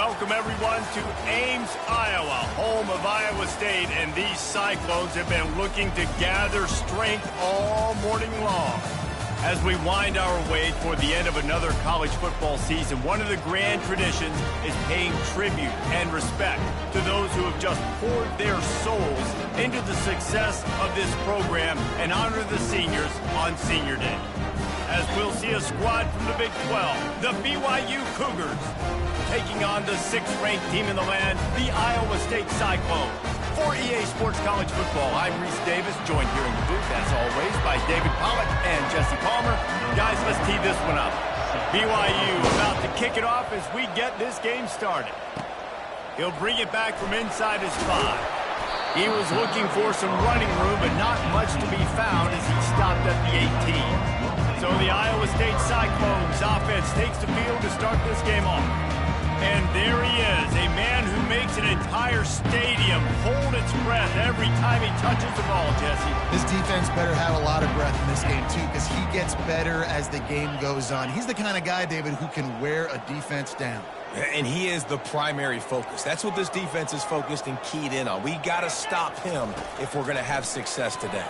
welcome everyone to Ames, Iowa, home of Iowa State, and these Cyclones have been looking to gather strength all morning long. As we wind our way toward the end of another college football season, one of the grand traditions is paying tribute and respect to those who have just poured their souls into the success of this program and honor the seniors on Senior Day. As we'll see a squad from the Big 12, the BYU Cougars, taking on the 6th-ranked team in the land, the Iowa State Cyclones. For EA Sports College Football, I'm Reese Davis, joined here in the booth, as always, by David Pollack and Jesse Palmer. Guys, let's tee this one up. BYU about to kick it off as we get this game started. He'll bring it back from inside his 5. He was looking for some running room, but not much to be found as he stopped at the 18. So the Iowa State Cyclones offense takes the field to start this game off. And there he is, a man who makes an entire stadium hold its breath every time he touches the ball, Jesse. This defense better have a lot of breath in this game, too, because he gets better as the game goes on. He's the kind of guy, David, who can wear a defense down. And he is the primary focus. That's what this defense is focused and keyed in on. We got to stop him if we're going to have success today.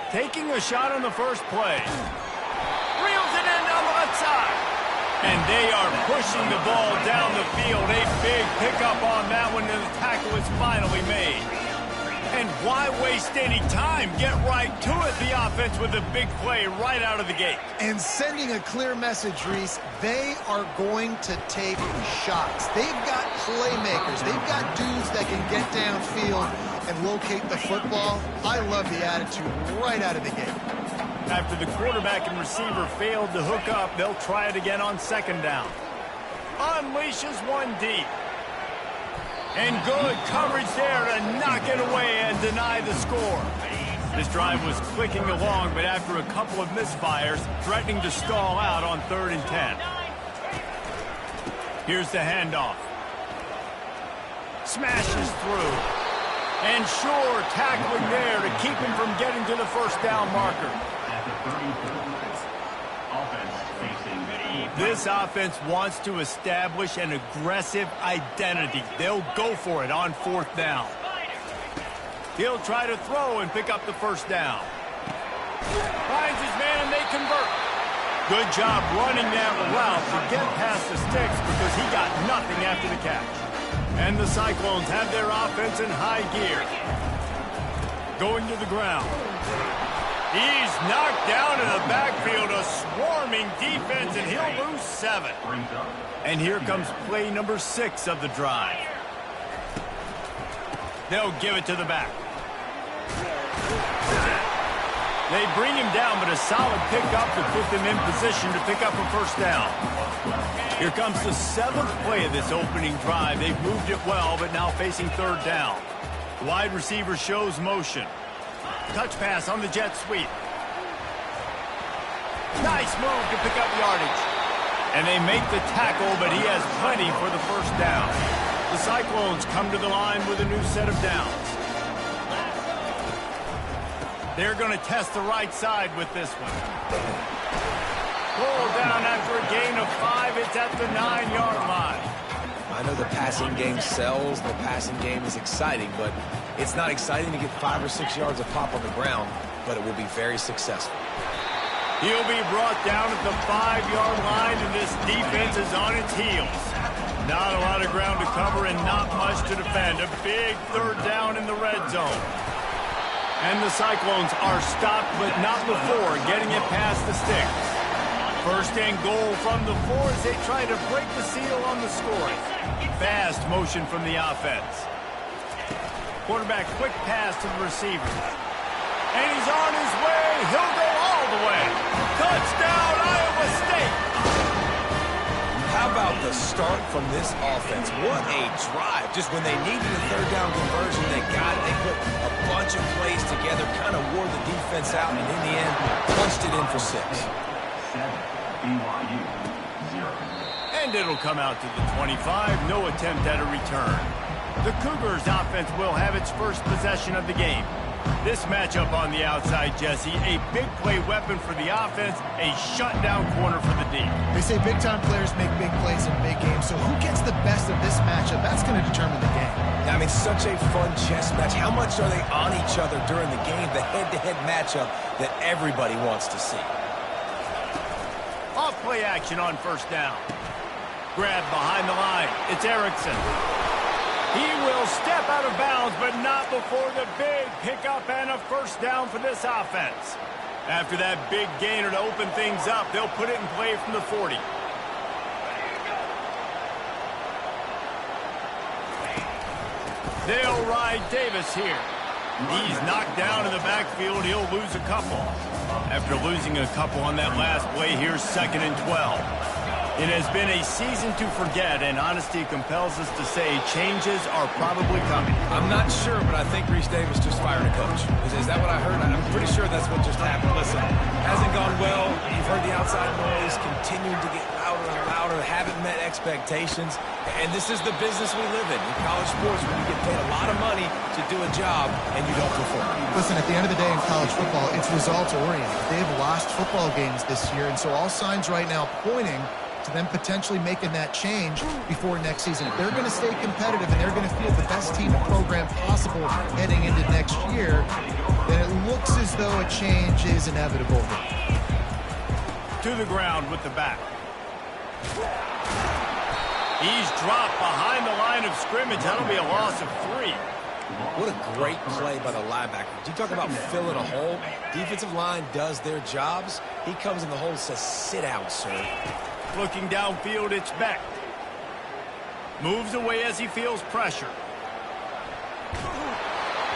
Taking a shot on the first play. Reels it in down the left side. And they are pushing the ball down the field. A big pickup on that one, and the tackle is finally made. And why waste any time? Get right to it, the offense, with a big play right out of the gate. And sending a clear message, Reese, they are going to take shots. They've got playmakers. They've got dudes that can get downfield and locate the football. I love the attitude right out of the gate. After the quarterback and receiver failed to hook up, they'll try it again on 2nd down. Unleashes one deep. And good coverage there to knock it away and deny the score. This drive was clicking along, but after a couple of misfires, threatening to stall out on 3rd and 10. Here's the handoff. Smashes through. And sure, tackling there to keep him from getting to the 1st down marker. This offense wants to establish an aggressive identity. They'll go for it on 4th down. He'll try to throw and pick up the 1st down. Finds his man and they convert. Good job running that route to get past the sticks because he got nothing after the catch. And the Cyclones have their offense in high gear. Going to the ground. He's knocked down in the backfield, a swarming defense, and he'll lose 7. And here comes play number 6 of the drive. They'll give it to the back. They bring him down, but a solid pickup to put them in position to pick up a 1st down. Here comes the 7th play of this opening drive. They've moved it well, but now facing 3rd down. Wide receiver shows motion. Touch pass on the jet sweep. Nice move to pick up yardage. And they make the tackle, but he has plenty for the 1st down. The Cyclones come to the line with a new set of downs. They're going to test the right side with this one. Pull down after a gain of 5. It's at the 9-yard line. I know the passing game sells, the passing game is exciting, but it's not exciting to get 5 or 6 yards of pop on the ground, but it will be very successful. He'll be brought down at the 5-yard line, and this defense is on its heels. Not a lot of ground to cover and not much to defend. A big 3rd down in the red zone. And the Cyclones are stopped, but not before getting it past the sticks. 1st and goal from the 4 as they try to break the seal on the scoring. Fast motion from the offense. Quarterback quick pass to the receiver. And he's on his way. He'll go all the way. Touchdown, Iowa State. How about the start from this offense? What a drive. Just when they needed a 3rd down conversion, they got it. They put a bunch of plays together, kind of wore the defense out, and in the end, punched it in for 6. And it'll come out to the 25. No attempt at a return. The Cougars offense will have its first possession of the game. This matchup on the outside, Jesse, a big play weapon for the offense, a shutdown corner for the D. They say big-time players make big plays in big games, so who gets the best of this matchup? That's going to determine the game. I mean, such a fun chess match. How much are they on each other during the game? The head-to-head matchup that everybody wants to see. Off play action on first down. Grab behind the line. It's Erickson. He will step out of bounds, but not before the big pickup and a first down for this offense. After that big gainer to open things up, they'll put it in play from the 40. They'll ride Davis here. He's knocked down in the backfield. He'll lose a couple. After losing a couple on that last play, here's 2nd and 12. It has been a season to forget, and honesty compels us to say changes are probably coming. I'm not sure, but I think Reese Davis just fired a coach. Is that what I heard? I'm pretty sure that's what just happened. Listen, hasn't gone well. You've heard the outside noise, continuing to get louder and louder, haven't met expectations. And this is the business we live in college sports, when you get paid a lot of money to do a job and you don't perform. Listen, at the end of the day in college football, it's results-oriented. They have lost football games this year, and so all signs right now pointing to them potentially making that change before next season. If they're going to stay competitive and they're going to field the best team and program possible heading into next year, then it looks as though a change is inevitable. To the ground with the back. He's dropped behind the line of scrimmage. That'll be a loss of 3. What a great play by the linebacker. You talk about filling a hole. Defensive line does their jobs. He comes in the hole and says, sit down, sir. Looking downfield, it's Beck. Moves away as he feels pressure.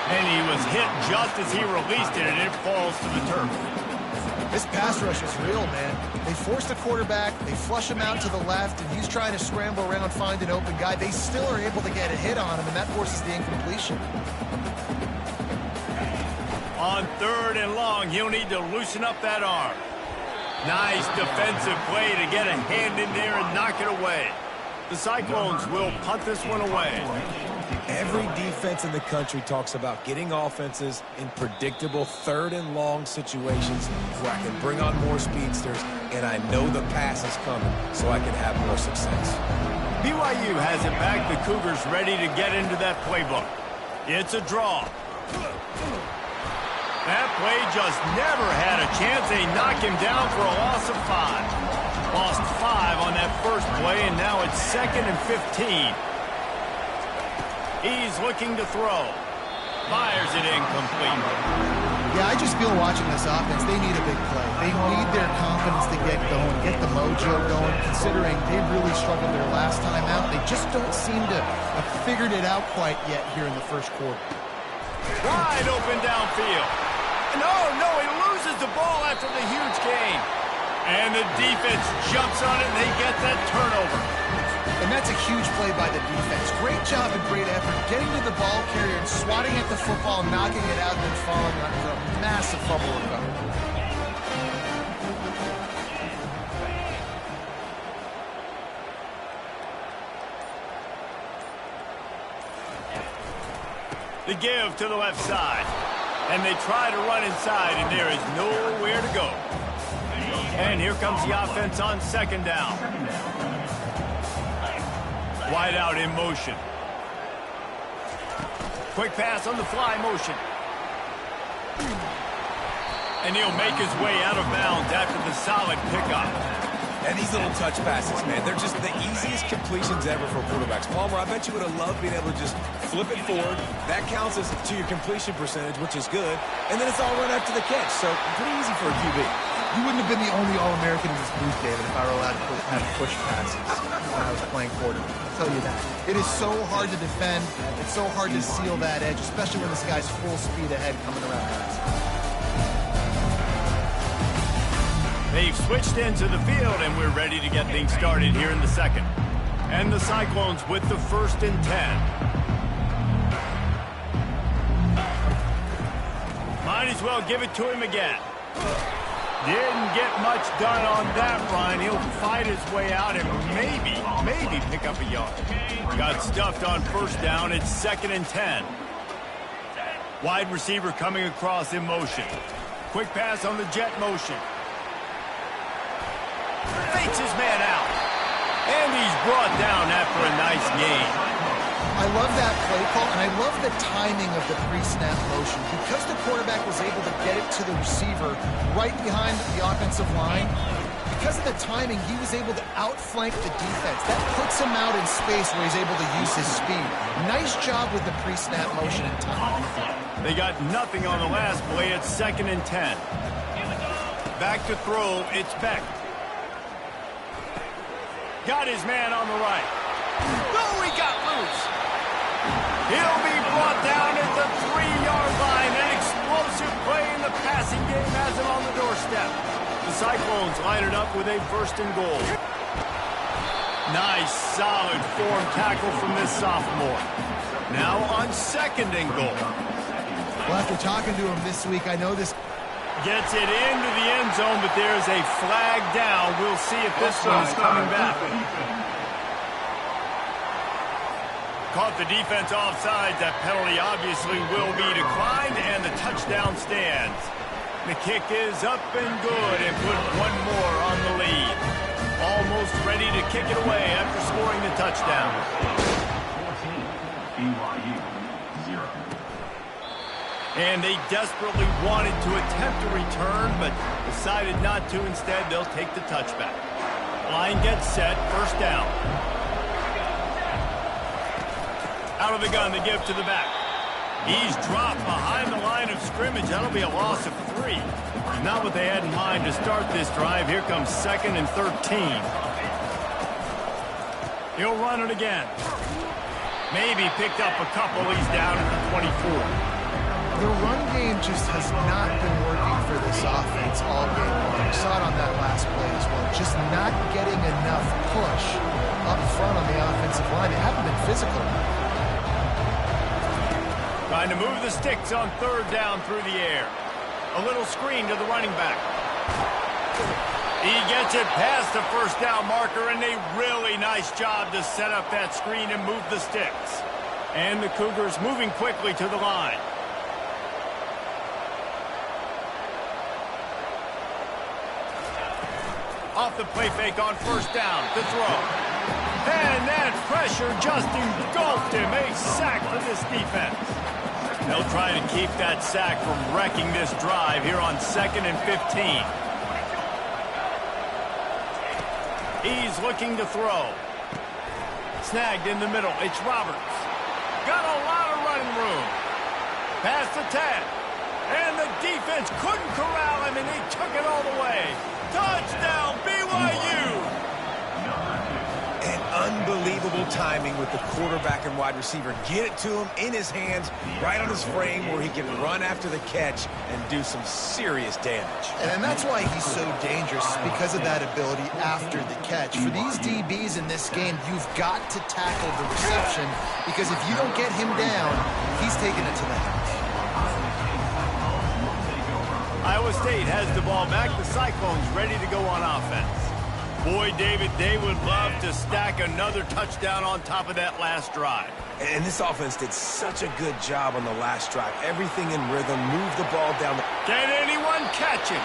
And he was hit just as he released it, and it falls to the turf. This pass rush is real, man. They force the quarterback, they flush him out to the left, and he's trying to scramble around, find an open guy. They still are able to get a hit on him, and that forces the incompletion. On 3rd and long, he'll need to loosen up that arm. Nice defensive play to get a hand in there and knock it away. The Cyclones will punt this one away. Every defense in the country talks about getting offenses in predictable 3rd and long situations where I can bring on more speedsters and I know the pass is coming so I can have more success. BYU has it back. The Cougars ready to get into that playbook. It's a draw. That play just never had a chance. They knock him down for a loss of 5. Lost 5 on that first play, and now it's 2nd and 15. He's looking to throw. Fires it incomplete. Yeah, I just feel watching this offense, they need a big play. They need their confidence to get going, get the mojo going, considering they really struggled their last time out. They just don't seem to have figured it out quite yet here in the first quarter. Wide open downfield. No, he loses the ball after the huge gain. And the defense jumps on it, and they get that turnover. And that's a huge play by the defense. Great job and great effort getting to the ball carrier and swatting at the football, knocking it out, and then falling on for a massive fumble recovery. The give to the left side. And they try to run inside, and there is nowhere to go. And here comes the offense on 2nd down. Wide out in motion. Quick pass on the fly motion. And he'll make his way out of bounds after the solid pickup. And these little touch passes, man, they're just the easiest completions ever for quarterbacks. Palmer, I bet you would have loved being able to just flip it forward. That counts as to your completion percentage, which is good. And then it's all run after the catch, so pretty easy for a QB. You wouldn't have been the only All-American in this booth, David, if I were allowed to have push passes when I was playing quarterback. I'll tell you that. It is so hard to defend. It's so hard to seal that edge, especially when this guy's full speed ahead coming around the outside. They've switched into the field, and we're ready to get things started here in the 2nd. And the Cyclones with the 1st and 10. Might as well give it to him again. Didn't get much done on that run. He'll fight his way out and maybe pick up a yard. Got stuffed on 1st down. It's 2nd and 10. Wide receiver coming across in motion. Quick pass on the jet motion. Fakes his man out. And he's brought down after a nice gain. I love that play call, and I love the timing of the pre-snap motion. Because the quarterback was able to get it to the receiver right behind the offensive line, because of the timing, he was able to outflank the defense. That puts him out in space where he's able to use his speed. Nice job with the pre-snap motion and timing. They got nothing on the last play. It's 2nd and 10. Back to throw. It's Beck. Got his man on the right. Oh, he got loose. He'll be brought down at the 3-yard line. An explosive play in the passing game has him on the doorstep. The Cyclones line it up with a 1st and goal. Nice, solid form tackle from this sophomore. Now on 2nd and goal. Well, after talking to him this week, I know this gets it into the end zone, but there's a flag down. We'll see if this one is coming back. Caught the defense offside. That penalty obviously will be declined, and the touchdown stands. The kick is up and good, and put one more on the lead. Almost ready to kick it away after scoring the touchdown. 14, BYU, 0. And they desperately wanted to attempt a return, but decided not to. Instead, they'll take the touchback. Line gets set, 1st down. Out of the gun, they give to the back. He's dropped behind the line of scrimmage. That'll be a loss of 3. Not what they had in mind to start this drive. Here comes 2nd and 13. He'll run it again. Maybe picked up a couple. He's down at the 24. The run game just has not been working for this offense all game long. We saw it on that last play as well. Just not getting enough push up front on the offensive line. They haven't been physical. Trying to move the sticks on 3rd down through the air. A little screen to the running back. He gets it past the 1st down marker, and a really nice job to set up that screen and move the sticks. And the Cougars moving quickly to the line. Off the play fake on 1st down. The throw. And that pressure just engulfed him. A sack for this defense. They'll try to keep that sack from wrecking this drive here on 2nd and 15. He's looking to throw. Snagged in the middle. It's Roberts. Got a lot of running room. Past the 10. And the defense couldn't corral him, and he took it all the way. Touchdown, BYU! And unbelievable timing with the quarterback and wide receiver. Get it to him in his hands, right on his frame where he can run after the catch and do some serious damage. And that's why he's so dangerous, because of that ability after the catch. For these DBs in this game, you've got to tackle the reception, because if you don't get him down, he's taking it to the house. Iowa State has the ball back. The Cyclones ready to go on offense. Boy, David, they would love to stack another touchdown on top of that last drive. And this offense did such a good job on the last drive. Everything in rhythm, move the ball down. Can anyone catch him?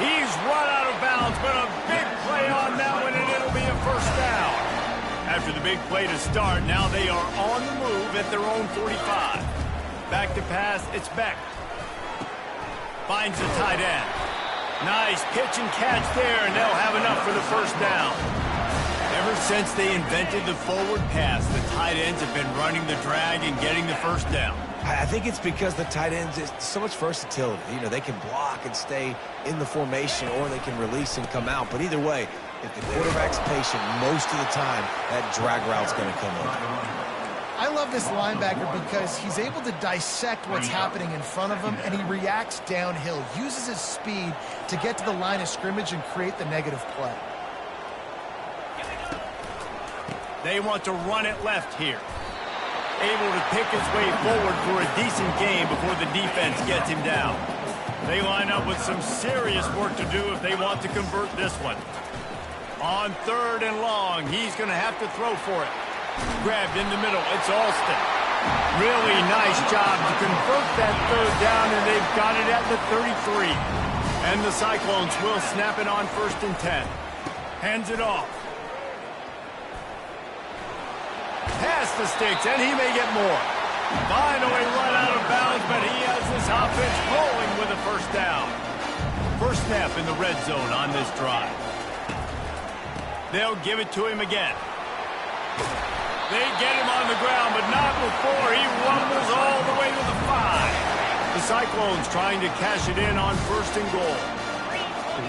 He's run out of bounds, but a big play on that one, and it'll be a 1st down. After the big play to start, now they are on the move at their own 45. Back to pass, it's Beck. Finds the tight end. Nice pitch and catch there, and they'll have enough for the 1st down. Ever since they invented the forward pass, the tight ends have been running the drag and getting the 1st down. I think it's because the tight ends is so much versatility. You know, they can block and stay in the formation, or they can release and come out. But either way, if the quarterback's patient, most of the time, that drag route's going to come up. I love this linebacker because he's able to dissect what's happening in front of him, and he reacts downhill, uses his speed to get to the line of scrimmage and create the negative play. They want to run it left here. Able to pick his way forward for a decent game before the defense gets him down. They line up with some serious work to do if they want to convert this one. On 3rd and long, he's going to have to throw for it. Grabbed in the middle. It's Alston. Really nice job to convert that third down, and they've got it at the 33. And the Cyclones will snap it on 1st and 10. Hands it off. Pass the sticks, and he may get more. Finally run out of bounds, but he has this offense rolling with a 1st down. First snap in the red zone on this drive. They'll give it to him again. They get him on the ground, but not before he rumbles all the way to the 5. The Cyclones trying to cash it in on 1st and goal.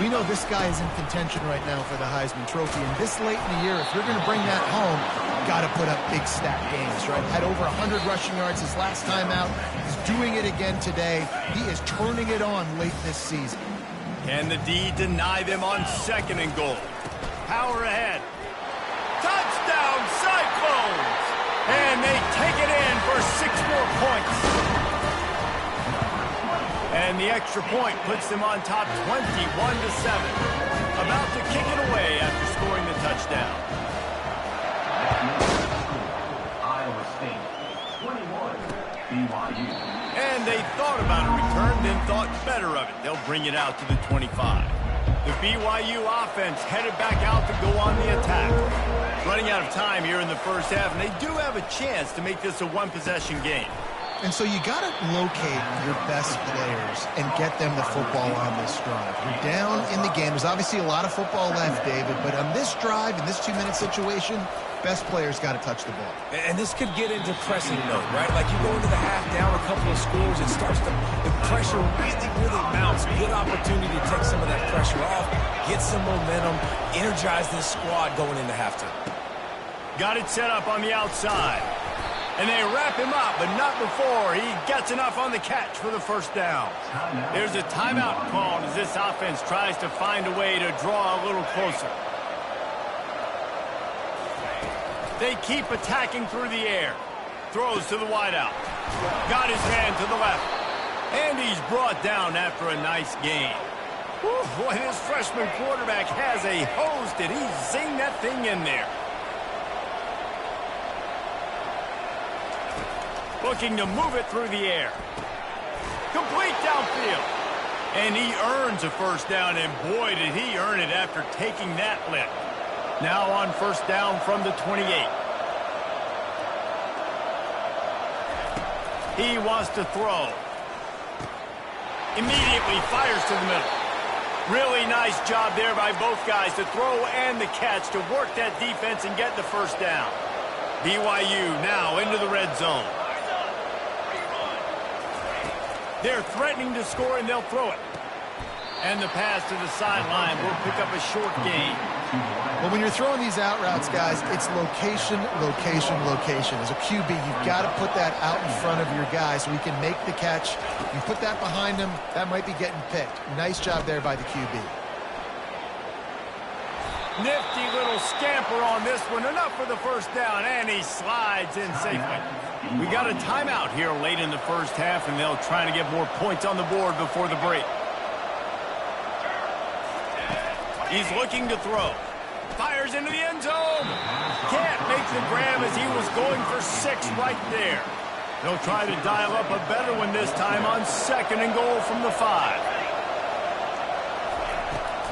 We know this guy is in contention right now for the Heisman Trophy, and this late in the year, if you're going to bring that home, got to put up big stat games, right? Had over 100 rushing yards his last time out. He's doing it again today. He is turning it on late this season. Can the D deny them on 2nd and goal? Power ahead. Touchdown, Cyclones! And they take it in for 6 more points. And the extra point puts them on top 21-7. About to kick it away after scoring the touchdown. Iowa State, 21, BYU. And they thought about a return, then thought better of it. They'll bring it out to the 25. The BYU offense headed back out to go on the attack. Running out of time here in the 1st half, and they do have a chance to make this a 1-possession game. And so you got to locate your best players and get them the football on this drive. You're down in the game. There's obviously a lot of football left, David, but on this drive, in this 2-minute situation, best players got to touch the ball. And this could get into pressing mode, right? Like you go into the half down a couple of scores, it starts to, the pressure really mounts. Good opportunity to take some of that pressure off, get some momentum, energize this squad going into halftime. Got it set up on the outside. And they wrap him up, but not before he gets enough on the catch for the 1st down. There's a timeout called as this offense tries to find a way to draw a little closer. They keep attacking through the air. Throws to the wideout. Got his man to the left. And he's brought down after a nice gain. Whew, boy, this freshman quarterback has a hose. Did he zing that thing in there? Looking to move it through the air. Complete downfield. And he earns a 1st down, and boy, did he earn it after taking that lift. Now on 1st down from the 28. He wants to throw. Immediately fires to the middle. Really nice job there by both guys to throw and the catch to work that defense and get the 1st down. BYU now into the red zone. They're threatening to score, and they'll throw it. And the pass to the sideline will pick up a short gain. Well, when you're throwing these out routes, guys, it's location, location, location. As a QB, you've got to put that out in front of your guy so he can make the catch. You put that behind him, that might be getting picked. Nice job there by the QB. Nifty little scamper on this one. Enough for the 1st down, and he slides in safely. We got a timeout here late in the 1st half, and they'll try to get more points on the board before the break. He's looking to throw. Fires into the end zone. Can't make the grab as he was going for 6 right there. They'll try to dial up a better one this time on 2nd and goal from the 5.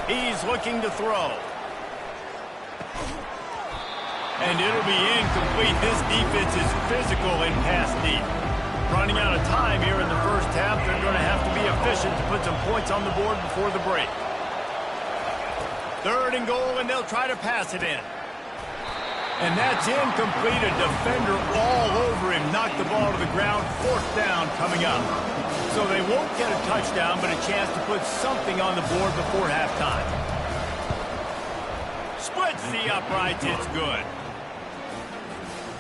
He's looking to throw. And it'll be incomplete. This defense is physical and pass deep. Running out of time here in the 1st half. They're going to have to be efficient to put some points on the board before the break. 3rd and goal, and they'll try to pass it in. And that's incomplete. A defender all over him. Knocked the ball to the ground. 4th down coming up. So they won't get a touchdown, but a chance to put something on the board before halftime. Splits the uprights. It's good.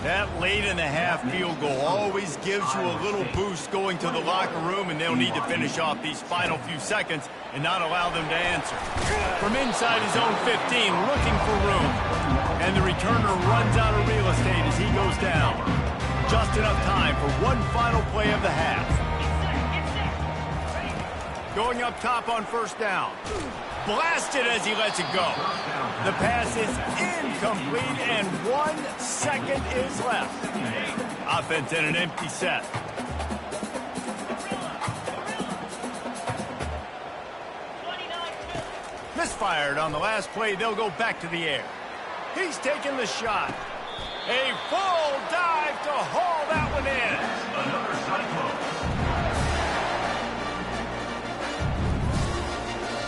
That late in the half field goal always gives you a little boost going to the locker room, and they'll need to finish off these final few seconds and not allow them to answer. From inside his own 15, looking for room. And the returner runs out of real estate as he goes down. Just enough time for one final play of the half. Going up top on 1st down. Blasted as he lets it go. The pass is incomplete, and 1 second is left. Offense in an empty set. Misfired on the last play. They'll go back to the air. He's taking the shot. A full dive to haul that one in. Another cyclone.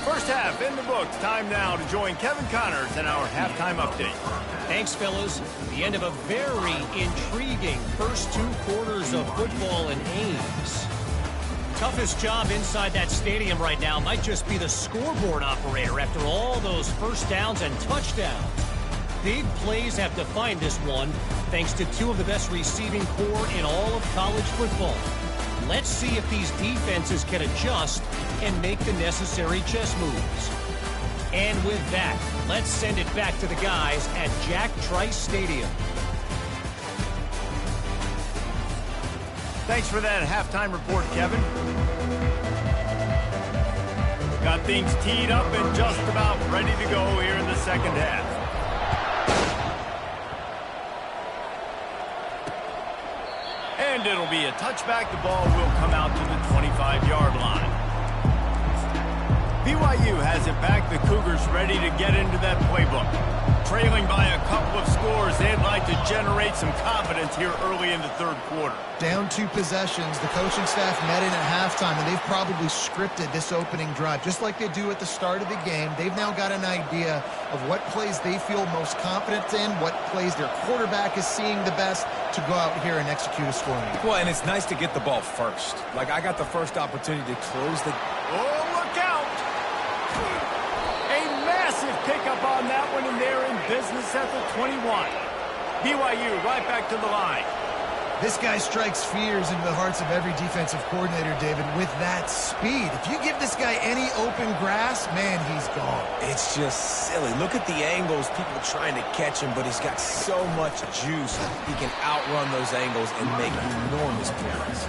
First half in the books. Time now to join Kevin Connors in our halftime update. Thanks, fellas. The end of a very intriguing first 2 quarters of football in Ames. Toughest job inside that stadium right now might just be the scoreboard operator after all those first downs and touchdowns. Big plays have defined this one, thanks to 2 of the best receiving corps in all of college football. Let's see if these defenses can adjust and make the necessary chess moves. And with that, let's send it back to the guys at Jack Trice Stadium. Thanks for that halftime report, Kevin. Got things teed up and just about ready to go here in the second half. And it'll be a touchback. The ball will come out to the 25-yard line. BYU has it back. The Cougars ready to get into that playbook. Trailing by a couple of scores, they'd like to generate some confidence here early in the third quarter. Down 2 possessions, the coaching staff met in at halftime, and they've probably scripted this opening drive. Just like they do at the start of the game, they've now got an idea of what plays they feel most confident in, what plays their quarterback is seeing the best to go out here and execute a scoring. Well, and it's nice to get the ball first. Like, I got the first opportunity to close the... Oh, look out! A massive pickup on that one, and they're in business at the 21. BYU right back to the line. This guy strikes fears into the hearts of every defensive coordinator, David, with that speed. If you give this guy any open grass, man, he's gone. It's just silly. Look at the angles, people trying to catch him, but he's got so much juice. He can outrun those angles and make enormous plays.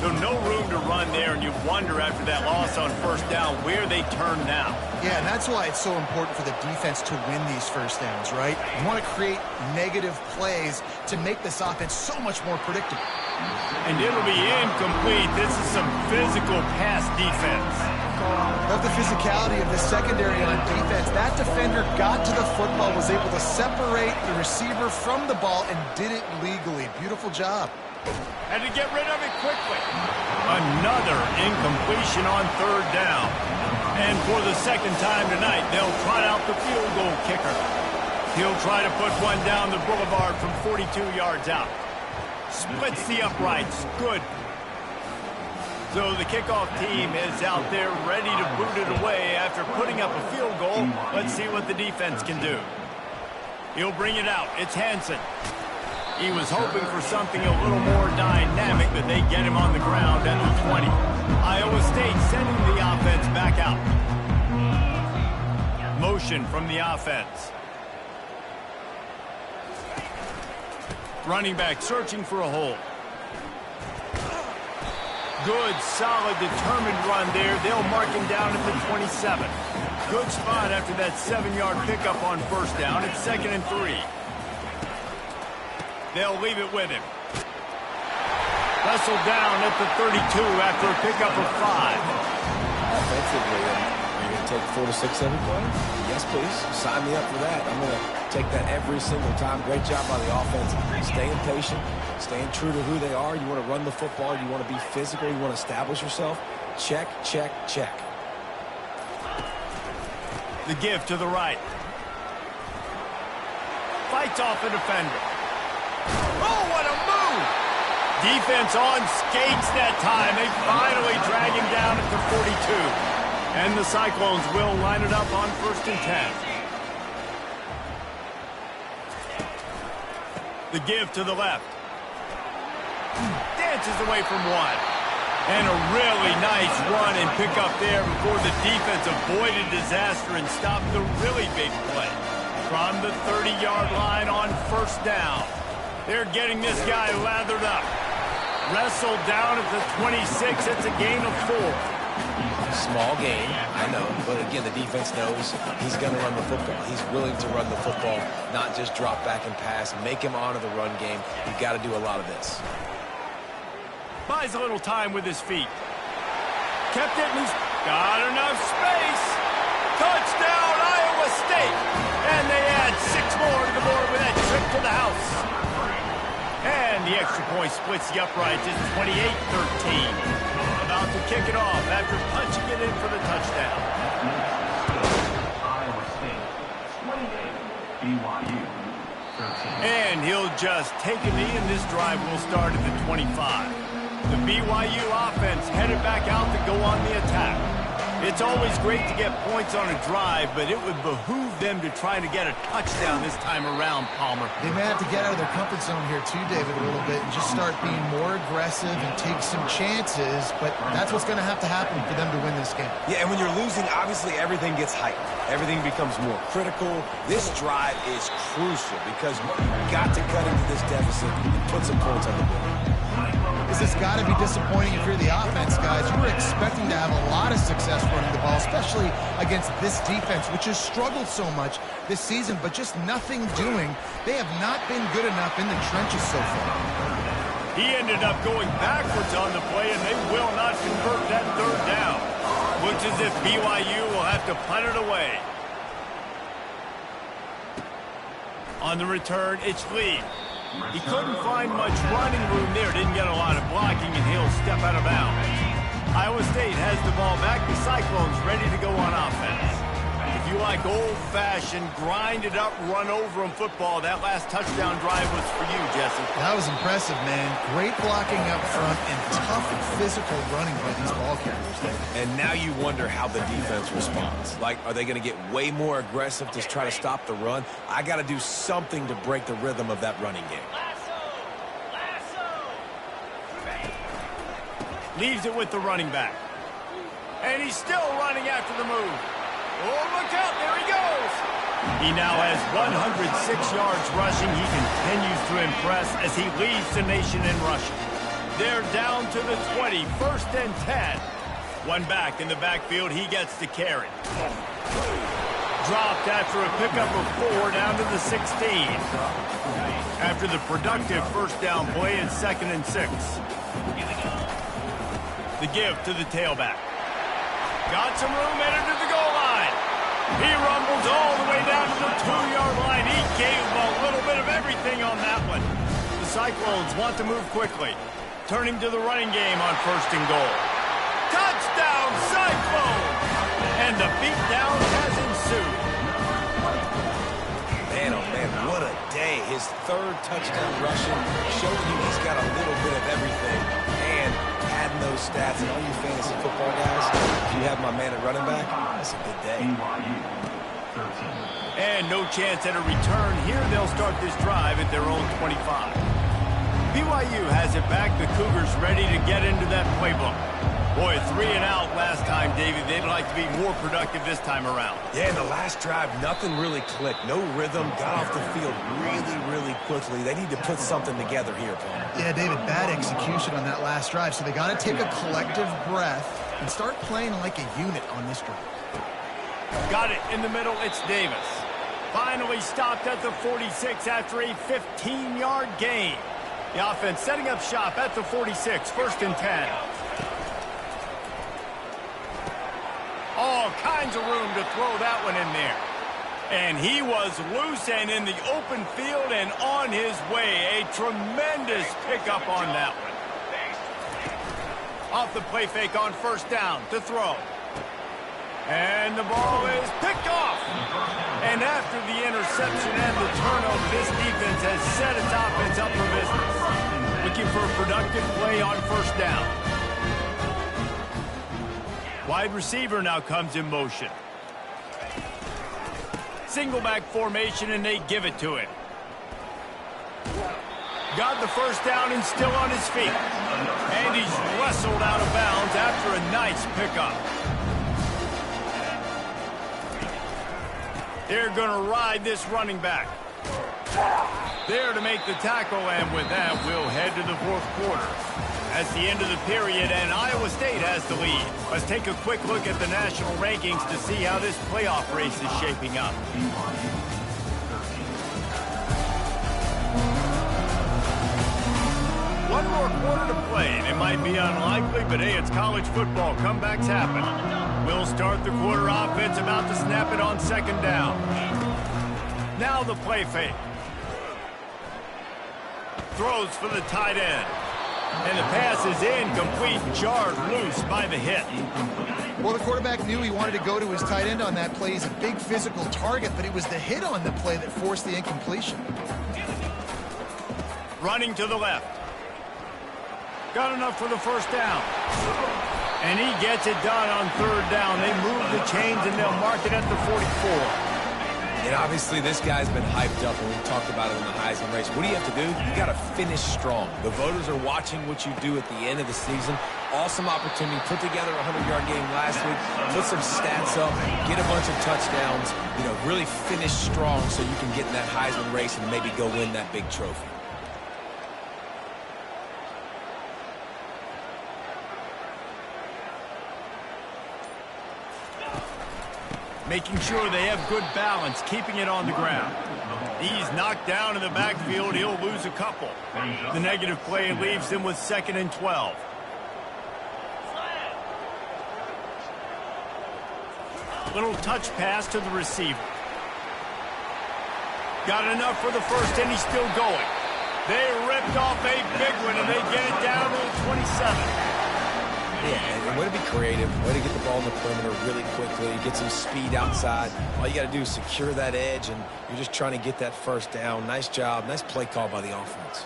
So no room to run there, and you wonder after that loss on first down where they turn now. Yeah, and that's why it's so important for the defense to win these first downs, right? You want to create negative plays to make this offense so much more predictable. And it'll be incomplete. This is some physical pass defense. Love the physicality of the secondary on defense. That defender got to the football, was able to separate the receiver from the ball, and did it legally. Beautiful job. Had to get rid of it quickly. Another incompletion on third down. And for the second time tonight, they'll trot out the field goal kicker. He'll try to put one down the boulevard from 42 yards out. Splits the uprights. Good. So the kickoff team is out there ready to boot it away after putting up a field goal. Let's see what the defense can do. He'll bring it out. It's Hansen. He was hoping for something a little more dynamic, but they get him on the ground at the 20. Iowa State sending the offense back out. Motion from the offense. Running back searching for a hole. Good, solid, determined run there. They'll mark him down at the 27. Good spot after that 7-yard pickup on first down. It's 2nd and 3. They'll leave it with him. Wrestled down at the 32 after a pickup of 5. Offensively, are you going to take 4 to 6 every play? Yes, please. Sign me up for that. I'm going to take that every single time. Great job by the offense. Staying patient, staying true to who they are. You want to run the football. You want to be physical. You want to establish yourself. Check, check, check. The give to the right. Fights off a defender. Oh, what a move! Defense on skates that time. They finally drag him down at the 42. And the Cyclones will line it up on 1st and 10. The give to the left. Dances away from one. And a really nice run and pick up there before the defense avoided disaster and stopped the really big play. From the 30-yard line on first down. They're getting this guy lathered up. Wrestled down at the 26. It's a gain of 4. Small gain, I know, but again, the defense knows he's going to run the football. He's willing to run the football, not just drop back and pass, make him honor the run game. You've got to do a lot of this. Buys a little time with his feet. Kept it, and he's got enough space. Touchdown, Iowa State. And they add 6 more to the board with that trip to the house. And the extra point splits the uprights. It's 28-13. About to kick it off after punching it in for the touchdown. Iowa State, 28, BYU, 13. And he'll just take a knee, and this drive will start at the 25. The BYU offense headed back out to go on the attack. It's always great to get points on a drive, but it would behoove them to try to get a touchdown this time around, Palmer. They may have to get out of their comfort zone here too, David, a little bit and just start being more aggressive and take some chances, but that's what's going to have to happen for them to win this game. Yeah, and when you're losing, obviously everything gets heightened. Everything becomes more critical. This drive is crucial because you've got to cut into this deficit and put some points on the board. This has got to be disappointing if you're the offense, guys. You were expecting to have a lot of success running the ball, especially against this defense, which has struggled so much this season, but just nothing doing. They have not been good enough in the trenches so far. He ended up going backwards on the play, and they will not convert that third down. Looks as if BYU will have to punt it away. On the return, it's Lee. He couldn't find much running room there. Didn't get a lot of blocking, and he'll step out of bounds. Iowa State has the ball back. The Cyclones ready to go on offense. If you like old-fashioned, grind-it-up, run-over-'em football, that last touchdown drive was for you, Jesse. That was impressive, man. Great blocking up front and tough physical running by these ball carriers there. And now you wonder how the defense responds. Like, are they going to get way more aggressive to try to stop the run? I got to do something to break the rhythm of that running game. Leaves it with the running back. And he's still running after the move. Oh, look out, there he goes. He now has 106 yards rushing. He continues to impress as he leads the nation in rushing. They're down to the 20, 1st and 10. One back in the backfield, he gets the carry. Dropped after a pickup of 4 down to the 16. After the productive first down play, it's 2nd and 6. The give to the tailback. Got some room, entered to the goal line. He rumbles all the way down to the 2-yard line. He gave him a little bit of everything on that one. The Cyclones want to move quickly. Turning to the running game on 1st and goal. Touchdown, Cyclones! And the beatdown has ensued. Man, oh man, what a day. His 3rd touchdown rushing, showing you he's got a little bit of everything. And adding those stats, and all you fantasy football guys, if you have my man at running back, that's a good day. And no chance at a return here. They'll start this drive at their own 25. BYU has it back. The Cougars ready to get into that playbook. Boy, 3 and out last time, David. They'd like to be more productive this time around. Yeah, in the last drive, nothing really clicked. No rhythm. Got off the field really, really quickly. They need to put something together here, Paul. Yeah, David, bad execution on that last drive. So they got to take a collective breath and start playing like a unit on this drive. Got it in the middle. It's Davis. Finally stopped at the 46 after a 15-yard gain. The offense setting up shop at the 46, 1st and 10. All kinds of room to throw that one in there. And he was loose and in the open field and on his way. A tremendous pickup on that one. Off the play fake on 1st down to throw. And the ball is picked off. And after the interception and the turnover, this defense has set its offense up for business. Looking for a productive play on 1st down. Wide receiver now comes in motion. Single back formation, and they give it to him. Got the 1st down and still on his feet. And he's wrestled out of bounds after a nice pickup. They're going to ride this running back. There to make the tackle, and with that, we'll head to the fourth quarter. That's the end of the period, and Iowa State has the lead. Let's take a quick look at the national rankings to see how this playoff race is shaping up. One more quarter to play, and it might be unlikely, but hey, it's college football. Comebacks happen. We'll start the quarter offense, about to snap it on second down. Now the play fake. Throws for the tight end. And the pass is incomplete, jarred loose by the hit. Well, the quarterback knew he wanted to go to his tight end on that play. He's a big physical target, but it was the hit on the play that forced the incompletion. Running to the left. Got enough for the first down. And he gets it done on third down. They move the chains, and they'll mark it at the 44. And obviously this guy's been hyped up, and we talked about it in the Heisman race. What do you have to do? You got to finish strong. The voters are watching what you do at the end of the season. Awesome opportunity. Put together a 100-yard game last week. Put some stats up. Get a bunch of touchdowns. You know, really finish strong so you can get in that Heisman race and maybe go win that big trophy. Making sure they have good balance, keeping it on the ground. He's knocked down in the backfield. He'll lose a couple. The negative play leaves him with 2nd and 12. Little touch pass to the receiver. Got enough for the first, and he's still going. They ripped off a big one, and they get it down to the 27. Yeah, and way to be creative, way to get the ball in the perimeter really quickly, get some speed outside. All you got to do is secure that edge, and you're just trying to get that first down. Nice job, nice play call by the offense.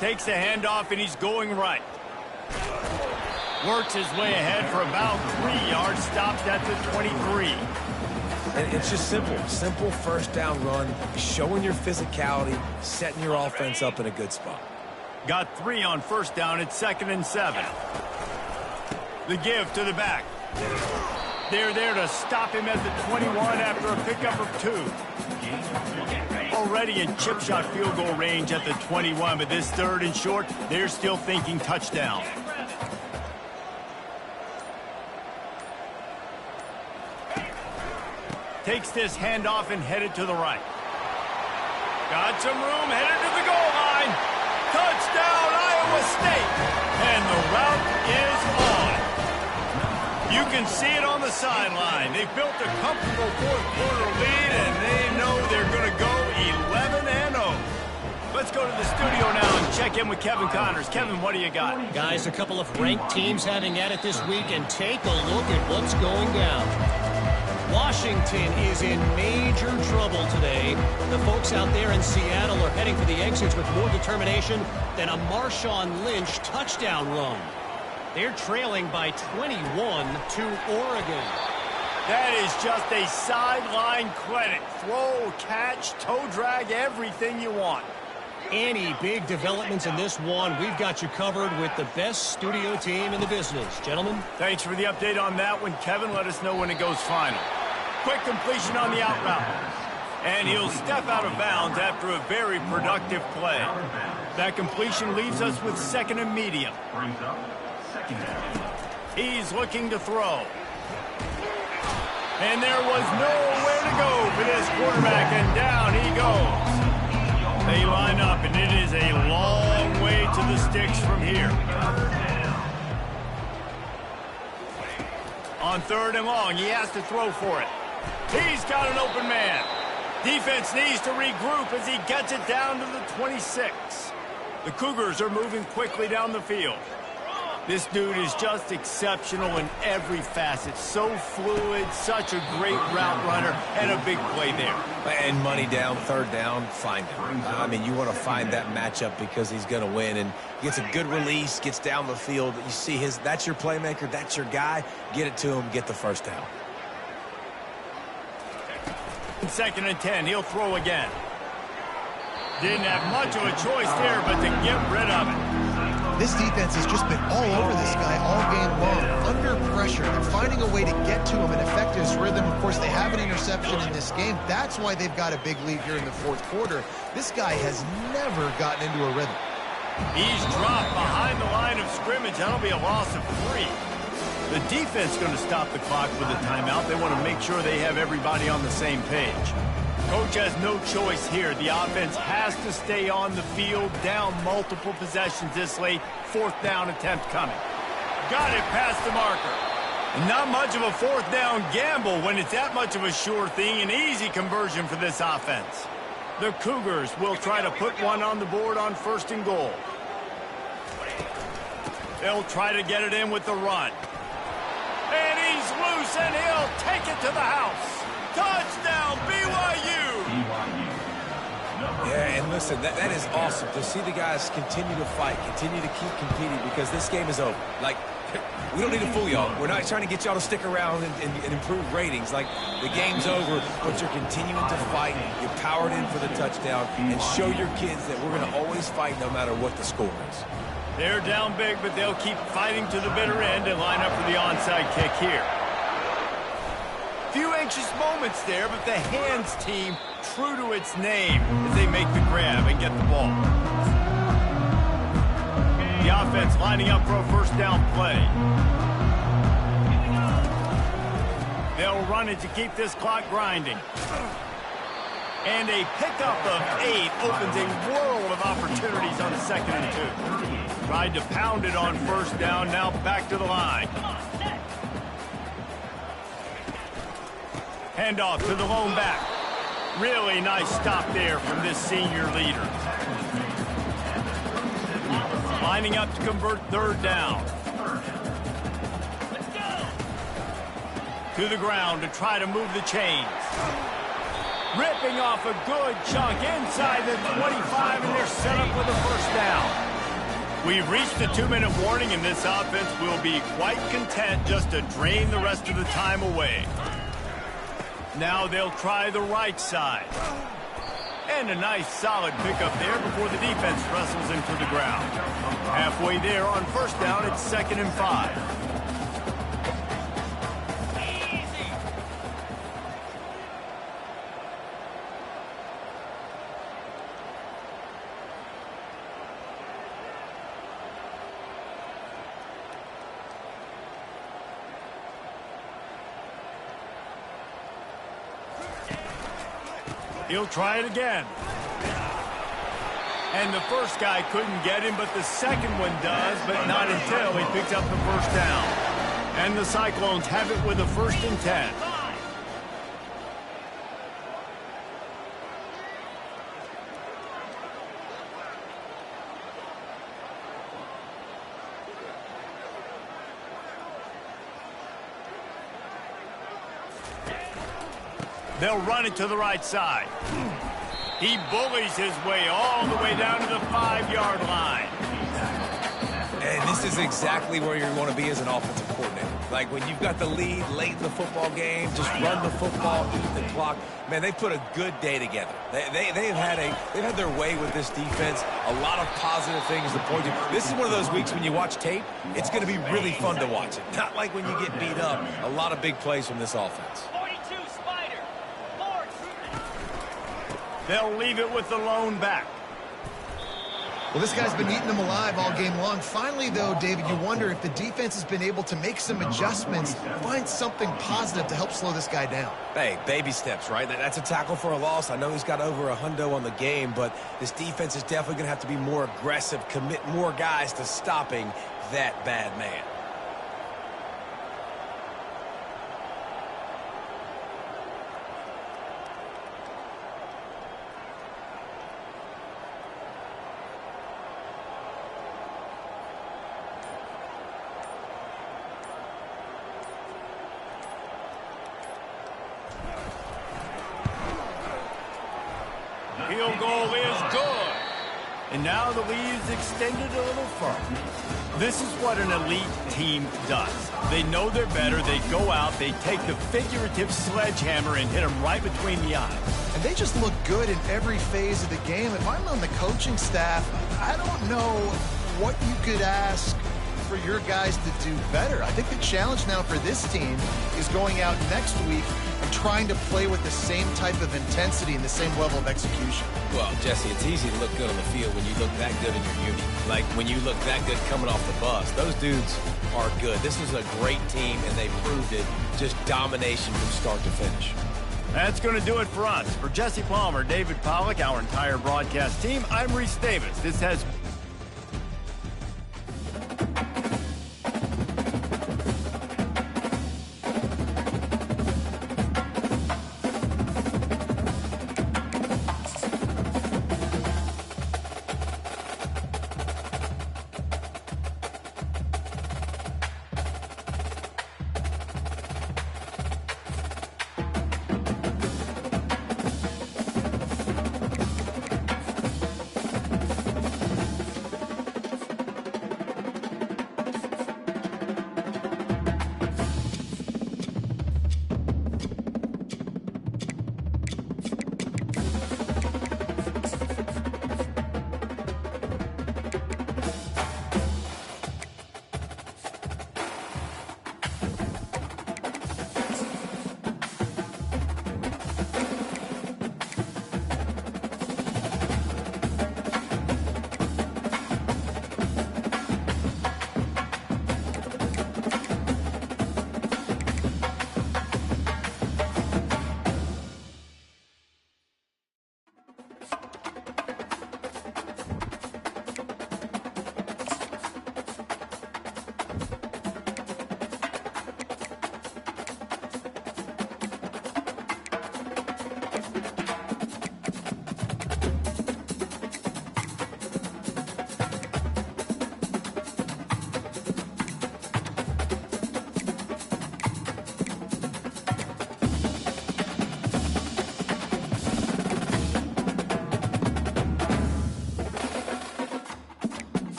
Takes the handoff, and he's going right. Works his way ahead for about 3 yards, stopped at the 23. And it's just simple first down run, showing your physicality, setting your offense up in a good spot. Got 3 on first down at 2nd and 7. The give to the back. They're there to stop him at the 21 after a pickup of 2. Already in chip shot field goal range at the 21, but this 3rd and short, they're still thinking touchdown. Takes this handoff and headed to the right. Got some room, headed to the goal line. Touchdown, Iowa State. And the route is on. You can see it on the sideline. They've built a comfortable fourth quarter lead, and they know they're going to go 11-0. Let's go to the studio now and check in with Kevin Connors. Kevin, what do you got? Guys, a couple of ranked teams having at it this week, and take a look at what's going down. Washington is in major trouble today. The folks out there in Seattle are heading for the exits with more determination than a Marshawn Lynch touchdown run. They're trailing by 21 to Oregon. That is just a sideline credit. Throw, catch, toe drag, everything you want. Any big developments in this one, we've got you covered with the best studio team in the business. Gentlemen. Thanks for the update on that one, Kevin. Let us know when it goes final. Quick completion on the out route. And he'll step out of bounds after a very productive play. That completion leaves us with 2nd and medium. He's looking to throw. And there was nowhere to go for this quarterback, and down he goes. They line up, and it is a long way to the sticks from here. On 3rd and long, he has to throw for it. He's got an open man. Defense needs to regroup as he gets it down to the 26. The Cougars are moving quickly down the field. This dude is just exceptional in every facet. So fluid, such a great route runner, and a big play there. And money down, 3rd down, find him. I mean, you want to find that matchup because he's going to win. And gets a good release, gets down the field. You see that's your playmaker, that's your guy. Get it to him, get the first down. 2nd and 10, he'll throw again. Didn't have much of a choice there, but to get rid of it. This defense has just been all over this guy all game long. Under pressure, they're finding a way to get to him and affect his rhythm. Of course, they have an interception in this game. That's why they've got a big lead here in the fourth quarter. This guy has never gotten into a rhythm. He's dropped behind the line of scrimmage. That'll be a loss of 3. The defense going to stop the clock with a timeout. They want to make sure they have everybody on the same page. Coach has no choice here. The offense has to stay on the field, down multiple possessions this late. Fourth down attempt coming. Got it past the marker. And not much of a fourth down gamble when it's that much of a sure thing. An easy conversion for this offense. The Cougars will try to put one on the board on 1st and goal. They'll try to get it in with the run. And he's loose, and he'll take it to the house. Touchdown, BYU! Yeah, and listen, that is awesome to see the guys continue to fight, continue to keep competing, because this game is over. Like, we don't need to fool y'all. We're not trying to get y'all to stick around and improve ratings. Like, the game's over, but you're continuing to fight. You powered in for the touchdown, and show your kids that we're going to always fight no matter what the score is. They're down big, but they'll keep fighting to the bitter end and line up for the onside kick here. Few anxious moments there, but the hands team true to its name as they make the grab and get the ball. The offense lining up for a first down play. They'll run it to keep this clock grinding. And a pickup of 8 opens a world of opportunities on 2nd and 2. Tried to pound it on first down, now back to the line. Handoff to the lone back. Really nice stop there from this senior leader. Lining up to convert 3rd down. To the ground to try to move the chains. Ripping off a good chunk inside the 25, and they're set up with a first down. We've reached the 2-minute warning, and this offense will be quite content just to drain the rest of the time away. Now they'll try the right side. And a nice solid pickup there before the defense wrestles him to the ground. Halfway there on first down, it's 2nd and 5. He'll try it again. And the first guy couldn't get him, but the second one does, but not until he picks up the first down. And the Cyclones have it with a 1st and 10. They'll run it to the right side. He bullies his way all the way down to the 5-yard line. And this is exactly where you want to be as an offensive coordinator. Like, when you've got the lead late in the football game, just run the football, eat the clock. Man, they put a good day together. They've had their way with this defense. A lot of positive things to point to. This is one of those weeks when you watch tape, it's going to be really fun to watch it. Not like when you get beat up. A lot of big plays from this offense. They'll leave it with the lone back. Well, this guy's been eating them alive all game long. Finally, though, David, you wonder if the defense has been able to make some adjustments, find something positive to help slow this guy down. Hey, baby steps, right? That's a tackle for a loss. I know he's got over $100 on the game, but this defense is definitely going to have to be more aggressive, commit more guys to stopping that bad man. Field goal is good. And now the lead is extended a little further. This is what an elite team does. They know they're better. They go out. They take the figurative sledgehammer and hit them right between the eyes. And they just look good in every phase of the game. If I'm on the coaching staff, I don't know what you could ask for your guys to do better. I think the challenge now for this team is going out next week and trying to play with the same type of intensity and the same level of execution. Well, Jesse, it's easy to look good on the field when you look that good in your uni. Like when you look that good coming off the bus. Those dudes are good. This is a great team, and they proved it. Just domination from start to finish. That's going to do it for us. For Jesse Palmer, David Pollack, our entire broadcast team, I'm Reese Davis. This has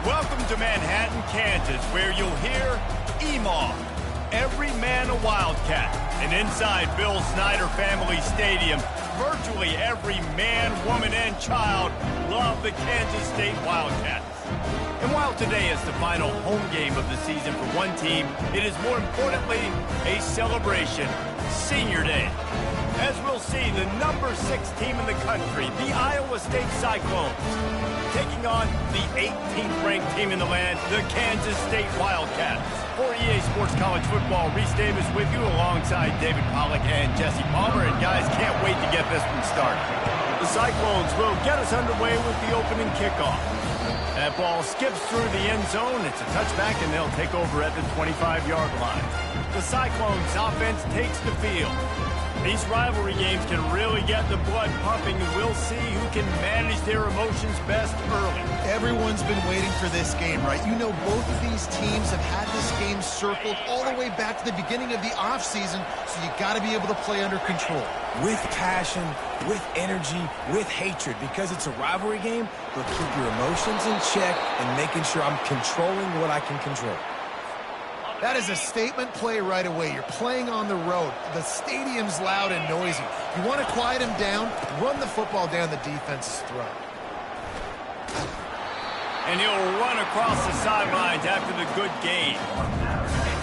welcome to Manhattan, Kansas, where you'll hear EMAW, every man a Wildcat. And inside Bill Snyder Family Stadium, virtually every man, woman, and child love the Kansas State Wildcats. And while today is the final home game of the season for one team, it is more importantly a celebration, Senior Day. As we'll see, the number 6 team in the country, the Iowa State Cyclones, taking on the 18th ranked team in the land, the Kansas State Wildcats. For EA Sports College Football, Reese Davis with you alongside David Pollack and Jesse Palmer. And guys, can't wait to get this one started. The Cyclones will get us underway with the opening kickoff. That ball skips through the end zone. It's a touchback, and they'll take over at the 25-yard line. The Cyclones offense takes the field. These rivalry games can really get the blood pumping, and we'll see who can manage their emotions best early. Everyone's been waiting for this game, right? You know, both of these teams have had this game circled all the way back to the beginning of the offseason, so you got to be able to play under control. With passion, with energy, with hatred, because it's a rivalry game, we'll keep your emotions in check and making sure I'm controlling what I can control. That is a statement play right away. You're playing on the road. The stadium's loud and noisy. You want to quiet him down, run the football down the defense's throat. And he'll run across the sidelines after the good gain.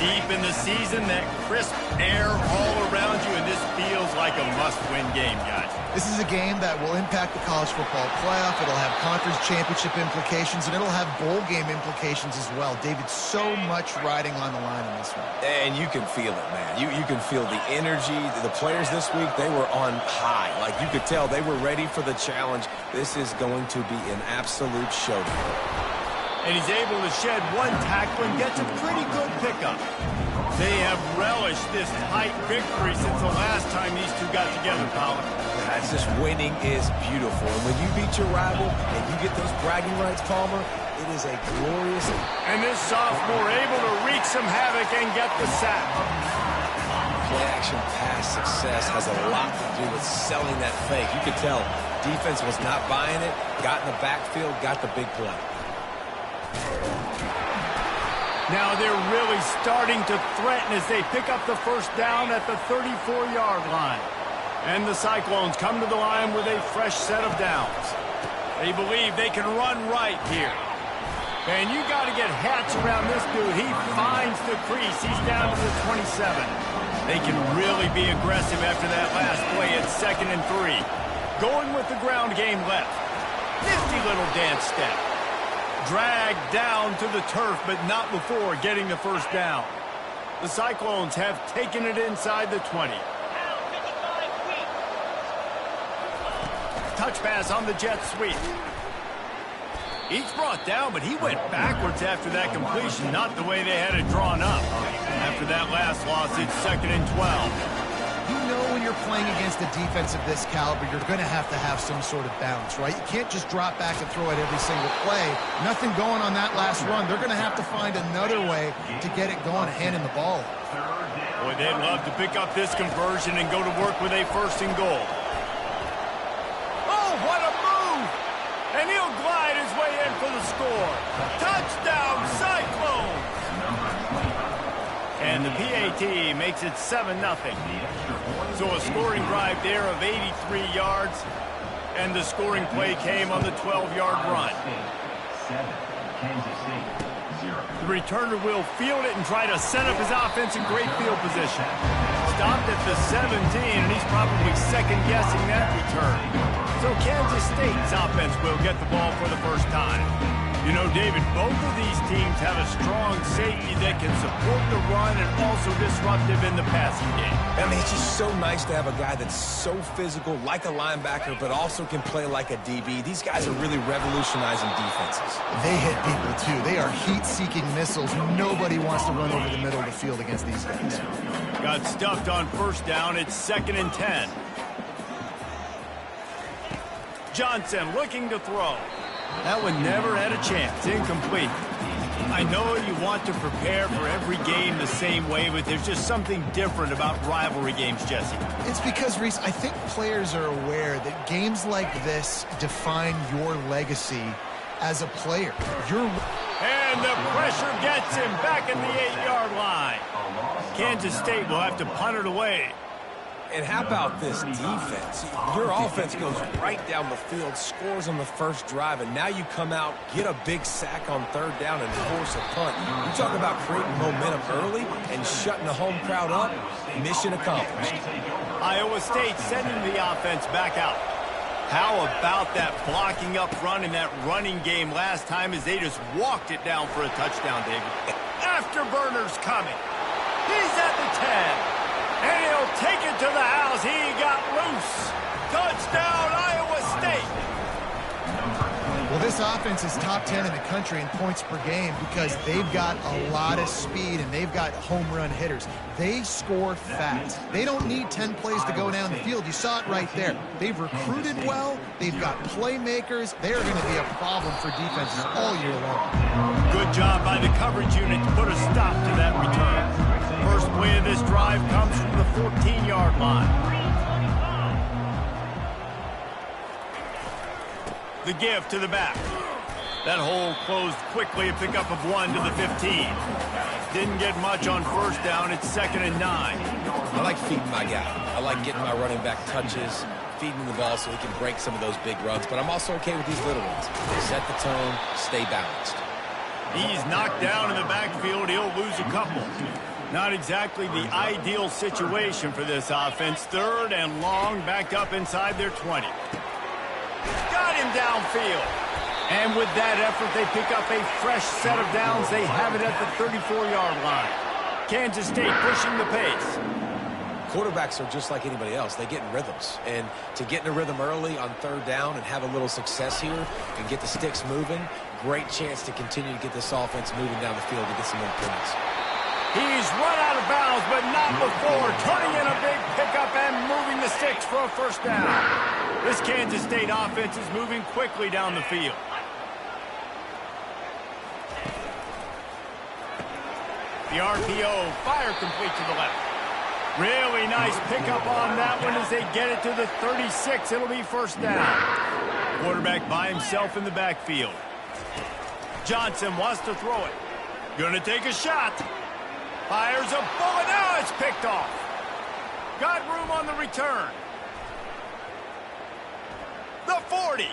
Deep in the season, that crisp air all around you, and this feels like a must-win game, guys. This is a game that will impact the college football playoff. It'll have conference championship implications, and it'll have bowl game implications as well. David, so much riding on the line in this one. And you can feel it, man. You can feel the energy. The players this week, they were on high. Like, you could tell they were ready for the challenge. This is going to be an absolute showdown. And he's able to shed one tackle and gets a pretty good pickup. They have relished this tight victory since the last time these two got together, Colin. That's just winning is beautiful. And when you beat your rival and you get those bragging rights, Palmer, it is a glorious... And this sophomore able to wreak some havoc and get the sack. Play-action pass success has a lot to do with selling that fake. You could tell defense was not buying it, got in the backfield, got the big play. Now they're really starting to threaten as they pick up the first down at the 34-yard line. And the Cyclones come to the line with a fresh set of downs. They believe they can run right here. And you got to get Hatch around this dude. He finds the crease. He's down to the 27. They can really be aggressive after that last play at 2nd and 3. Going with the ground game left. Nifty little dance step. Dragged down to the turf, but not before getting the first down. The Cyclones have taken it inside the 20. Touch pass on the jet sweep. Each brought down, but he went backwards after that completion, not the way they had it drawn up. After that last loss, it's 2nd and 12. You know when you're playing against a defense of this caliber, you're going to have some sort of balance, right? You can't just drop back and throw it every single play. Nothing going on that last run. They're going to have to find another way to get it going, handing the ball. Boy, they'd love to pick up this conversion and go to work with a 1st and goal. Oh, what a move! And he'll glide his way in for the score. Touchdown, Cyclones! And the PAT makes it 7-0. So a scoring drive there of 83 yards, and the scoring play came on the 12-yard run. The returner will field it and try to set up his offense in great field position. Stopped at the 17, and he's probably second-guessing that return. So Kansas State's offense will get the ball for the first time. You know, David, both of these teams have a strong safety that can support the run and also disruptive in the passing game. I mean, it's just so nice to have a guy that's so physical, like a linebacker, but also can play like a DB. These guys are really revolutionizing defenses. They hit people, too. They are heat-seeking missiles. Nobody wants to run over the middle of the field against these guys. Got stuffed on first down. It's 2nd and 10. Johnson looking to throw. That one never had a chance. Incomplete. I know you want to prepare for every game the same way, but there's just something different about rivalry games, Jesse. It's because, Reese, I think players are aware that games like this define your legacy as a player. And the pressure gets him back in the 8-yard line. Kansas State will have to punt it away. And how about this defense? Your offense goes right down the field, scores on the first drive, and now you come out, get a big sack on third down, and force a punt. You talk about creating momentum early and shutting the home crowd up. Mission accomplished. Iowa State sending the offense back out. How about that blocking up front in that running game last time as they just walked it down for a touchdown, David? Afterburner's coming. He's at the 10. And he'll take it to the house. He got loose. Touchdown, Iowa State. Well, this offense is top 10 in the country in points per game because they've got a lot of speed and they've got home run hitters. They score fast. They don't need 10 plays to go down the field. You saw it right there. They've recruited well. They've got playmakers. They're going to be a problem for defenses all year long. Good job by the coverage unit to put a stop to that return. First play of this drive comes from the 14-yard line. The give to the back. That hole closed quickly, a pickup of 1 to the 15. Didn't get much on first down. It's 2nd and 9. I like feeding my guy. I like getting my running back touches, feeding the ball so he can break some of those big runs. But I'm also okay with these little ones. Set the tone, stay balanced. He's knocked down in the backfield. He'll lose a couple. Not exactly the ideal situation for this offense. 3rd and long, backed up inside their 20. Got him downfield. And with that effort, they pick up a fresh set of downs. They have it at the 34-yard line. Kansas State pushing the pace. Quarterbacks are just like anybody else. They get in rhythms. And to get in a rhythm early on 3rd down and have a little success here and get the sticks moving, great chance to continue to get this offense moving down the field to get some more points. He's run out of bounds, but not before turning in a big pickup and moving the sticks for a first down. This Kansas State offense is moving quickly down the field. The RPO, fire complete to the left. Really nice pickup on that one as they get it to the 36. It'll be first down. Quarterback by himself in the backfield. Johnson wants to throw it. Gonna take a shot. Fires a bullet. Now it's picked off. Got room on the return. The 40.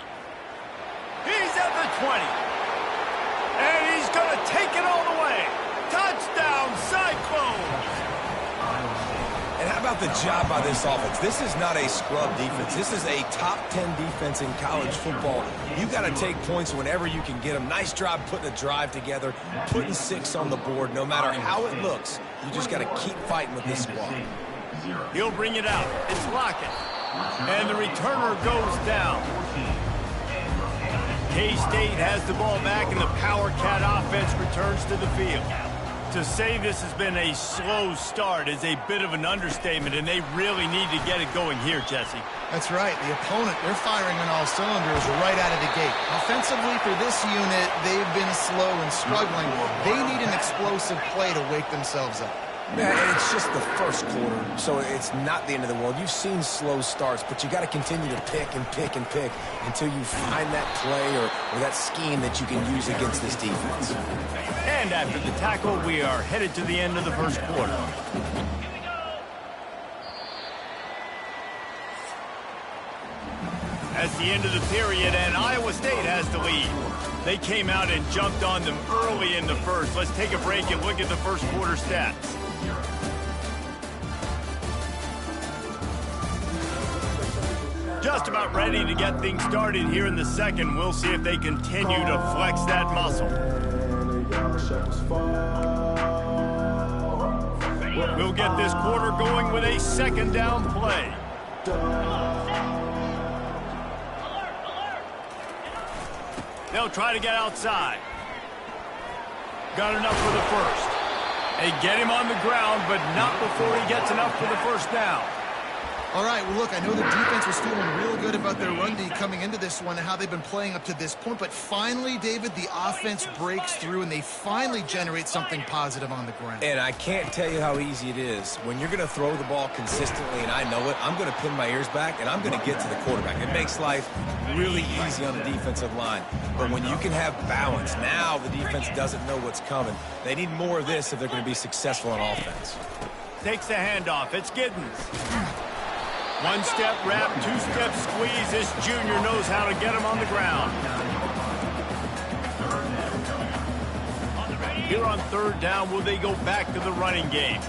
He's at the 20. And he's going to take it all the way. Touchdown, Cyclones. And how about the job by this offense? This is not a scrub defense. This is a top 10 defense in college football. You got to take points whenever you can get them. Nice job putting a drive together, putting 6 on the board. No matter how it looks, you just got to keep fighting with this squad. He'll bring it out. It's Lockett. And the returner goes down. K-State has the ball back, and the Power Cat offense returns to the field. To say this has been a slow start is a bit of an understatement, and they really need to get it going here, Jesse. That's right. The opponent, they're firing on all cylinders right out of the gate. Offensively, for this unit, they've been slow and struggling. They need an explosive play to wake themselves up. Yeah, and it's just the first quarter, so it's not the end of the world. You've seen slow starts, but you got to continue to pick and pick and pick until you find that play or that scheme that you can use against this defense. And after the tackle, we are headed to the end of the first quarter. That's the end of the period, and Iowa State has the lead. They came out and jumped on them early in the first. Let's take a break and look at the first quarter stats. Just about ready to get things started here in the second. We'll see if they continue to flex that muscle. We'll get this quarter going with a 2nd down play. They'll try to get outside. Got enough for the first. They get him on the ground, but not before he gets enough for the first down. All right, well, look, I know the defense was feeling real good about their run D coming into this one and how they've been playing up to this point, but finally, David, the offense breaks through and they finally generate something positive on the ground. And I can't tell you how easy it is. When you're going to throw the ball consistently, and I know it, I'm going to pin my ears back, and I'm going to get to the quarterback. It makes life really easy on the defensive line. But when you can have balance, now the defense doesn't know what's coming. They need more of this if they're going to be successful on offense. Takes the handoff. It's Giddens. One-step wrap, two-step squeeze. This junior knows how to get him on the ground. Here on third down, will they go back to the running game?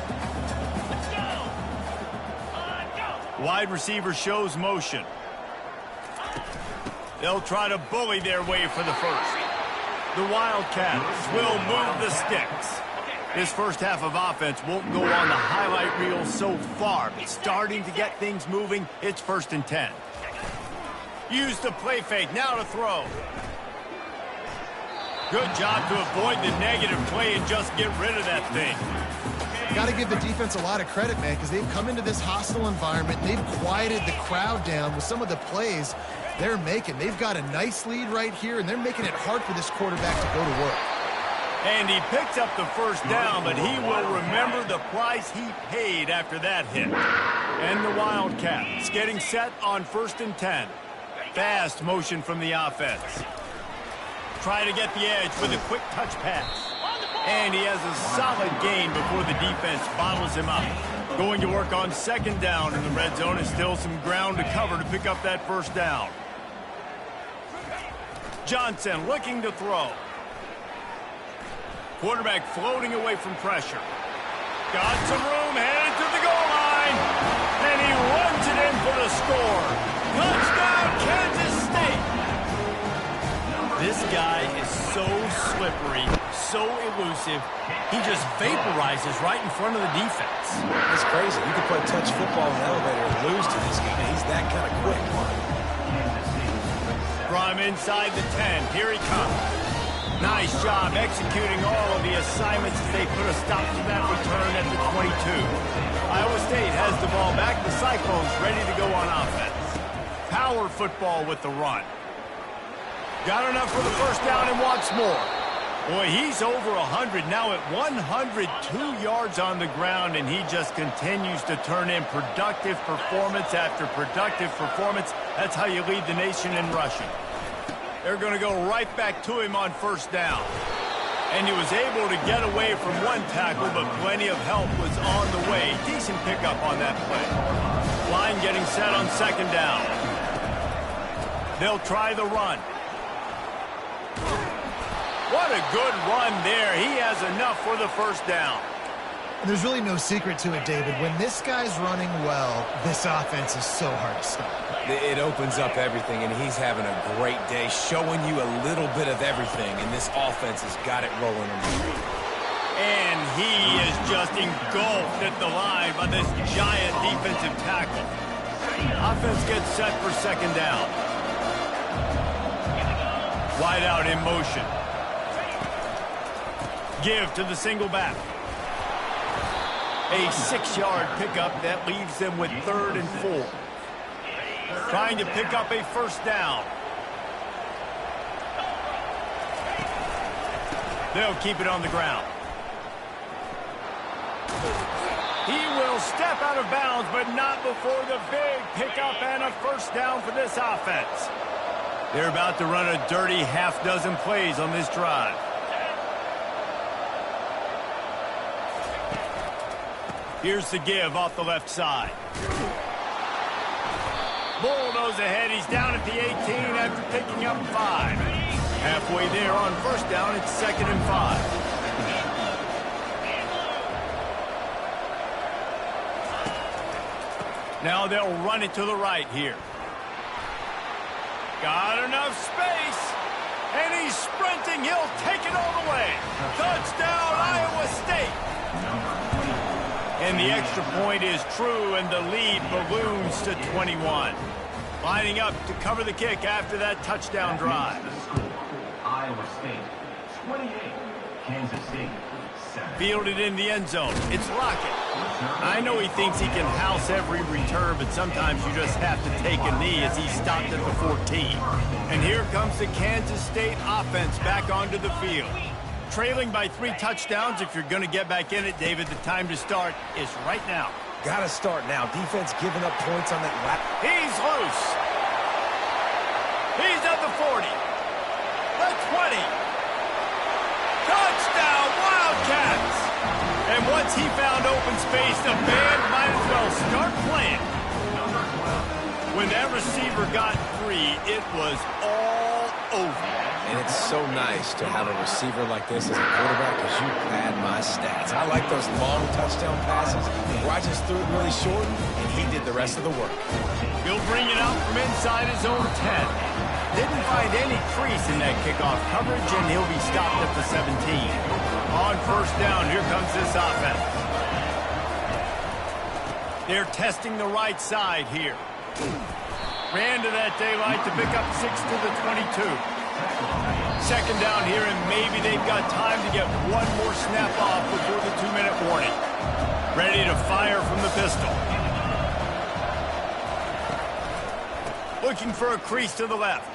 Wide receiver shows motion. They'll try to bully their way for the first. The Wildcats will move the sticks. This first half of offense won't go on the highlight reel so far, but starting to get things moving, it's 1st and 10. Use the play fake, now to throw. Good job to avoid the negative play and just get rid of that thing. Got to give the defense a lot of credit, man, because they've come into this hostile environment. They've quieted the crowd down with some of the plays they're making. They've got a nice lead right here, and they're making it hard for this quarterback to go to work. And he picks up the first down, but he will remember the price he paid after that hit. And the Wildcats getting set on 1st and 10. Fast motion from the offense. Try to get the edge with a quick touch pass. And he has a solid gain before the defense bottles him up. Going to work on 2nd down in the red zone, and still some ground to cover to pick up that first down. Johnson looking to throw. Quarterback floating away from pressure. Got some room, headed to the goal line. And he runs it in for the score. Touchdown, Kansas State. This guy is so slippery, so elusive. He just vaporizes right in front of the defense. It's crazy. You can play touch football in an elevator and lose to this guy. He's that kind of quick. From inside the 10, here he comes. Nice job executing all of the assignments as they put a stop to that return at the 22. Iowa State has the ball back. The Cyclones ready to go on offense. Power football with the run. Got enough for the first down and wants more. Boy, he's over 100 now at 102 yards on the ground, and he just continues to turn in productive performance after productive performance. That's how you lead the nation in rushing. They're going to go right back to him on 1st down. And he was able to get away from one tackle, but plenty of help was on the way. Decent pickup on that play. Line getting set on 2nd down. They'll try the run. What a good run there. He has enough for the first down. And there's really no secret to it, David. When this guy's running well, this offense is so hard to stop. It opens up everything, and he's having a great day, showing you a little bit of everything, and this offense has got it rolling on the street. And he is just engulfed at the line by this giant defensive tackle. Offense gets set for 2nd down. Wide out in motion. Give to the single back. A 6-yard pickup that leaves them with 3rd and 4. Trying to pick up a first down. They'll keep it on the ground. He will step out of bounds, but not before the big pickup and a first down for this offense. They're about to run a dirty half-dozen plays on this drive. Here's the give off the left side. Bulldoze ahead. He's down at the 18 after picking up 5. Halfway there on first down, it's 2nd and 5. Now they'll run it to the right here. Got enough space. And he's sprinting. He'll take it all the way. Touchdown, Iowa State. And the extra point is true, and the lead balloons to 21. Lining up to cover the kick after that touchdown drive. Iowa State, 28. Kansas State, 7. Fielded in the end zone. It's Lockett. I know he thinks he can house every return, but sometimes you just have to take a knee as he stopped at the 14. And here comes the Kansas State offense back onto the field. Trailing by 3 touchdowns. If you're going to get back in it, David, the time to start is right now. Got to start now. Defense giving up points on that lap. He's loose. He's at the 40. The 20. Touchdown, Wildcats. And once he found open space, the band might as well start playing. When that receiver got free, it was all over. And it's so nice to have a receiver like this as a quarterback because you pad my stats. I like those long touchdown passes where I just threw it really short and he did the rest of the work. He'll bring it out from inside his own 10. Didn't find any crease in that kickoff coverage, and he'll be stopped at the 17. On first down, here comes this offense. They're testing the right side here. Ran to that daylight to pick up 6 to the 22. Second down here, and maybe they've got time to get one more snap off before the 2-minute warning. Ready to fire from the pistol. Looking for a crease to the left.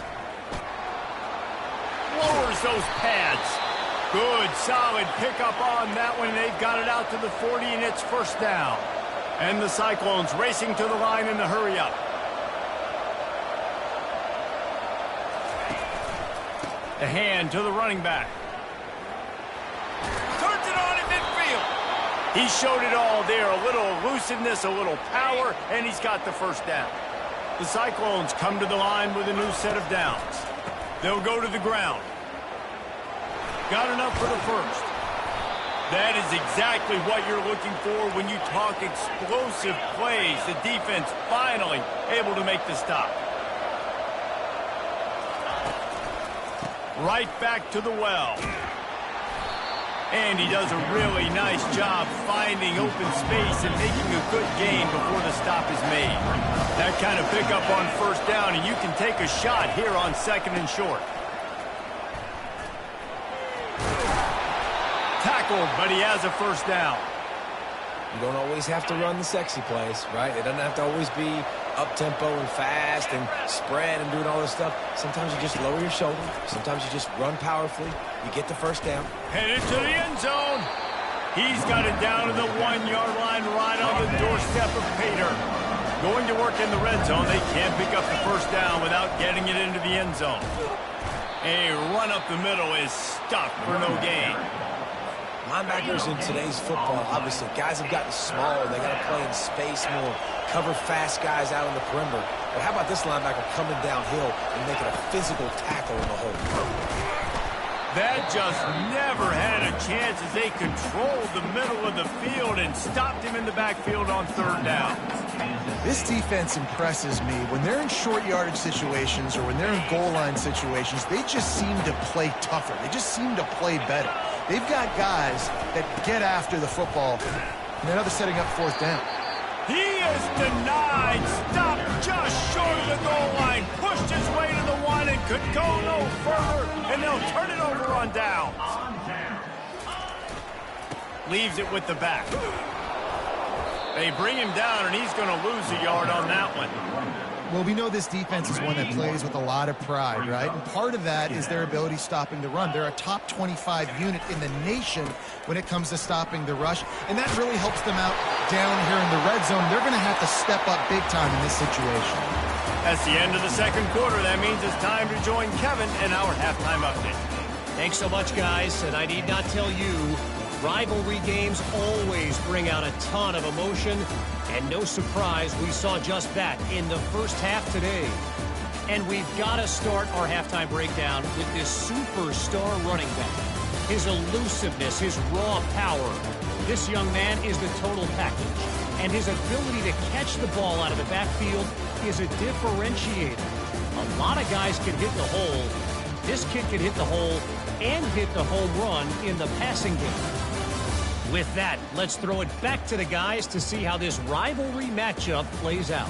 Lowers those pads. Good, solid pickup on that one. They've got it out to the 40, and it's first down. And the Cyclones racing to the line in the hurry-up. The hand to the running back. Turns it on in midfield. He showed it all there. A little elusiveness, a little power, and he's got the first down. The Cyclones come to the line with a new set of downs. They'll go to the ground. Got enough for the first. That is exactly what you're looking for when you talk explosive plays. The defense finally able to make the stop. Right back to the well. And he does a really nice job finding open space and making a good gain before the stop is made. That kind of pickup on first down, and you can take a shot here on second and short. Tackled, but he has a first down. You don't always have to run the sexy plays, right? It doesn't have to always be up-tempo and fast and spread and doing all this stuff. Sometimes you just lower your shoulder. Sometimes you just run powerfully. You get the first down. Headed to the end zone. He's got it down to the 1-yard line right on the doorstep of Pater. Going to work in the red zone. They can't pick up the first down without getting it into the end zone. A run up the middle is stuck for no gain. Linebackers in today's football, obviously, guys have gotten smaller. They got to play in space more, cover fast guys out on the perimeter. But how about this linebacker coming downhill and making a physical tackle in the hole? That just never had a chance as they controlled the middle of the field and stopped him in the backfield on third down. This defense impresses me. When they're in short yardage situations or when they're in goal line situations, they just seem to play tougher. They just seem to play better. They've got guys that get after the football, and now they're setting up fourth down. He is denied. Stopped just short of the goal line. Pushed his way to the one and could go no further, and they'll turn it over on downs. Leaves it with the back. They bring him down, and he's going to lose a yard on that one. Well, we know this defense is one that plays with a lot of pride, right? And part of that is their ability stopping the run. They're a top 25 unit in the nation when it comes to stopping the rush, and that really helps them out down here in the red zone. They're going to have to step up big time in this situation. That's the end of the second quarter. That means it's time to join Kevin in our halftime update. Thanks so much, guys, and I need not tell you, rivalry games always bring out a ton of emotion, and no surprise, we saw just that in the first half today. And we've got to start our halftime breakdown with this superstar running back. His elusiveness, his raw power. This young man is the total package, and his ability to catch the ball out of the backfield is a differentiator. A lot of guys can hit the hole. This kid can hit the hole and hit the home run in the passing game. With that, let's throw it back to the guys to see how this rivalry matchup plays out.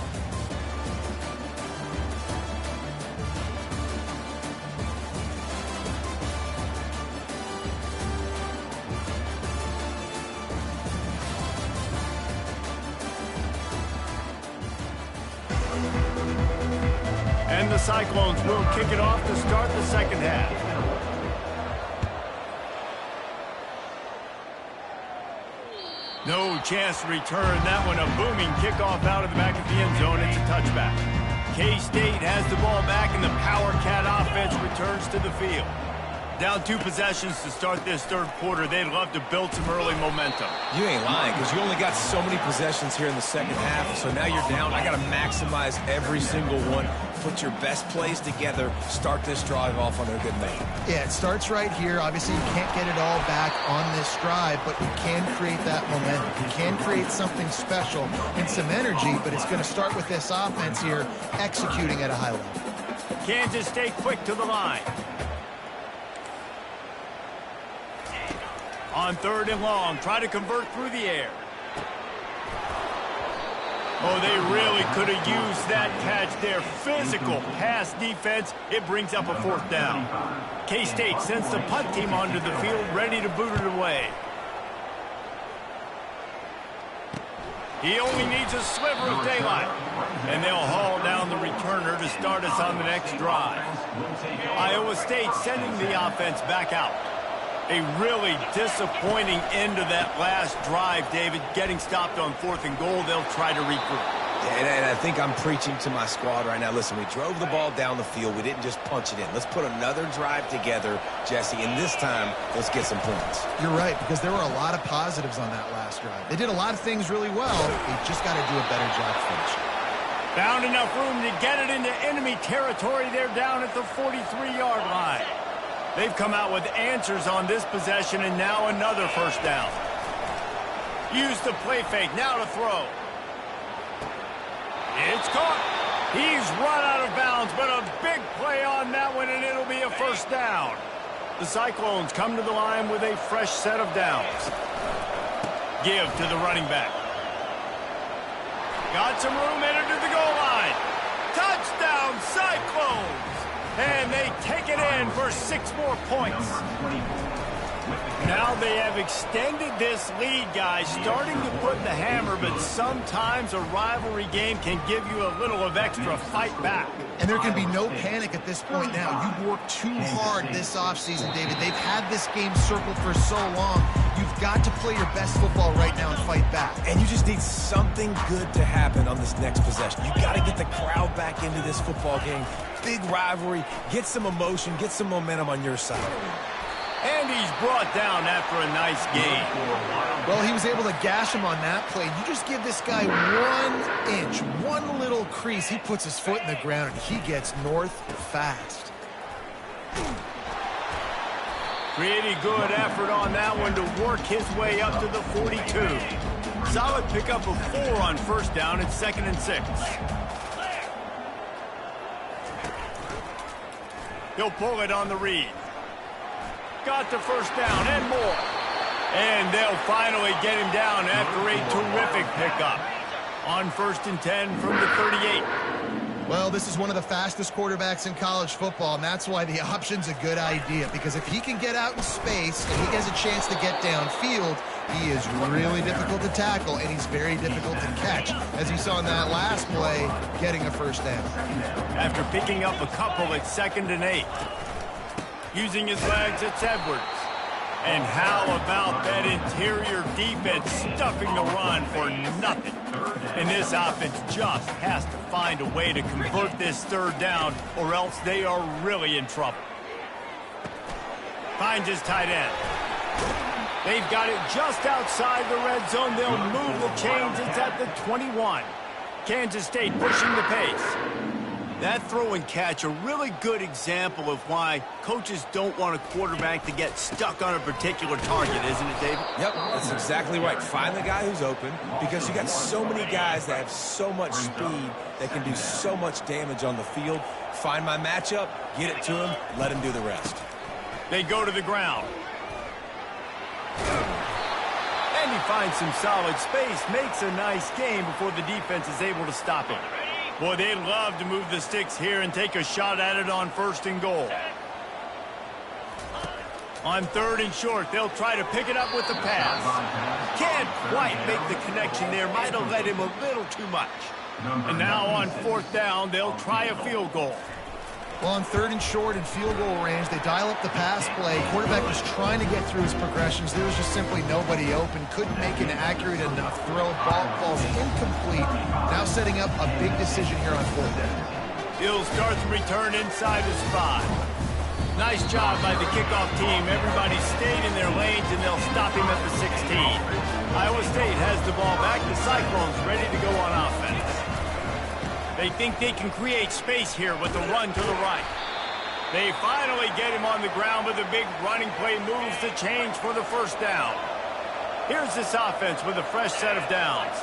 And the Cyclones will kick it off to start the second half. No chance to return that one. A booming kickoff out of the back of the end zone. It's a touchback. K-State has the ball back, and the Power Cat offense returns to the field. Down 2 possessions to start this third quarter. They'd love to build some early momentum. You ain't lying, because you only got so many possessions here in the second half, so now you're down. I got to maximize every single one. Put your best plays together. Start this drive off on a good note. Yeah, it starts right here. Obviously, you can't get it all back on this drive, but you can create that momentum. You can create something special and some energy, but it's going to start with this offense here executing at a high level. Kansas State quick to the line. On 3rd and long, try to convert through the air. Oh, they really could have used that catch there. Physical pass defense. It brings up a 4th down. K-State sends the punt team onto the field, ready to boot it away. He only needs a sliver of daylight. And they'll haul down the returner to start us on the next drive. Iowa State sending the offense back out. A really disappointing end to that last drive, David. Getting stopped on 4th and goal, they'll try to regroup. And I think I'm preaching to my squad right now. Listen, we drove the ball down the field. We didn't just punch it in. Let's put another drive together, Jesse, and this time, let's get some points. You're right, because there were a lot of positives on that last drive. They did a lot of things really well. They just got to do a better job finishing. Found enough room to get it into enemy territory. They're down at the 43-yard line. They've come out with answers on this possession, and now another 1st down. Use the play fake, now to throw. It's caught. He's run out of bounds, but a big play on that one, and it'll be a 1st down. The Cyclones come to the line with a fresh set of downs. Give to the running back. Got some room, entered to the goal line. Touchdown, Cyclones! And they take it in for 6 more points. Now they have extended this lead, guys, starting to put the hammer, but sometimes a rivalry game can give you a little of extra fight back. And there can be no panic at this point now. You've worked too hard this offseason, David. They've had this game circled for so long. You've got to play your best football right now and fight back. And you just need something good to happen on this next possession. You got to get the crowd back into this football game. Big rivalry. Get some emotion. Get some momentum on your side. And he's brought down after a nice gain. Well, he was able to gash him on that play. You just give this guy 1 inch, one little crease. He puts his foot in the ground, and he gets north fast. Pretty good effort on that one to work his way up to the 42. Solid pickup of 4 on 1st down and 2nd and 6. He'll pull it on the read. Got the 1st down and more. And they'll finally get him down after a terrific pickup. On 1st and 10 from the 38. Well, this is one of the fastest quarterbacks in college football, and that's why the option's a good idea. Because if he can get out in space and he has a chance to get downfield, he is really difficult to tackle, and he's very difficult to catch. As you saw in that last play, getting a 1st down. After picking up a couple at 2nd and 8. Using his legs, it's Edwards. And how about that interior defense stuffing the run for nothing? And this offense just has to find a way to convert this 3rd down, or else they are really in trouble. Finds his tight end. They've got it just outside the red zone. They'll move the chains. It's at the 21. Kansas State pushing the pace. That throw and catch, a really good example of why coaches don't want a quarterback to get stuck on a particular target, isn't it, David? Yep, that's exactly right. Find the guy who's open, because you got so many guys that have so much speed that can do so much damage on the field. Find my matchup, get it to him, let him do the rest. They go to the ground. And he finds some solid space, makes a nice game before the defense is able to stop him. Boy, they'd love to move the sticks here and take a shot at it on 1st and goal. On 3rd and short, they'll try to pick it up with the pass. Can't quite make the connection there. Might have led him a little too much. And now on 4th down, they'll try a field goal. Well, on 3rd and short and field goal range, they dial up the pass play. Quarterback was trying to get through his progressions. There was just simply nobody open. Couldn't make an accurate enough throw. Ball falls incomplete. Now setting up a big decision here on 4th down. He'll start the return inside his 5. Nice job by the kickoff team. Everybody stayed in their lanes, and they'll stop him at the 16. Iowa State has the ball back. The Cyclones ready to go on offense. They think they can create space here with the run to the right. They finally get him on the ground, but the big running play moves the change for the first down. Here's this offense with a fresh set of downs.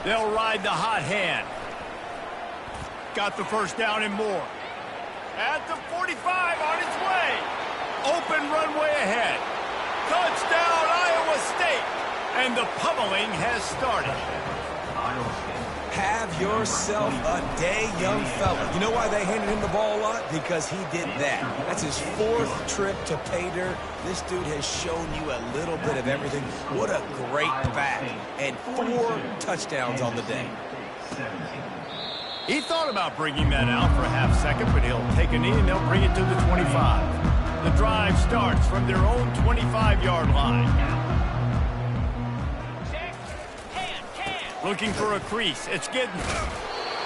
They'll ride the hot hand. Got the first down and more. At the 45, on its way. Open runway ahead. Touchdown, Iowa State. And the pummeling has started. Have yourself a day, young fella. You know why they handed him the ball a lot? Because he did that. That's his 4th trip to pay dirt. This dude has shown you a little bit of everything. What a great back. And 4 touchdowns on the day. He thought about bringing that out for a half second, but he'll take a knee and they'll bring it to the 25. The drive starts from their own 25-yard line. Looking for a crease. It's Giddens.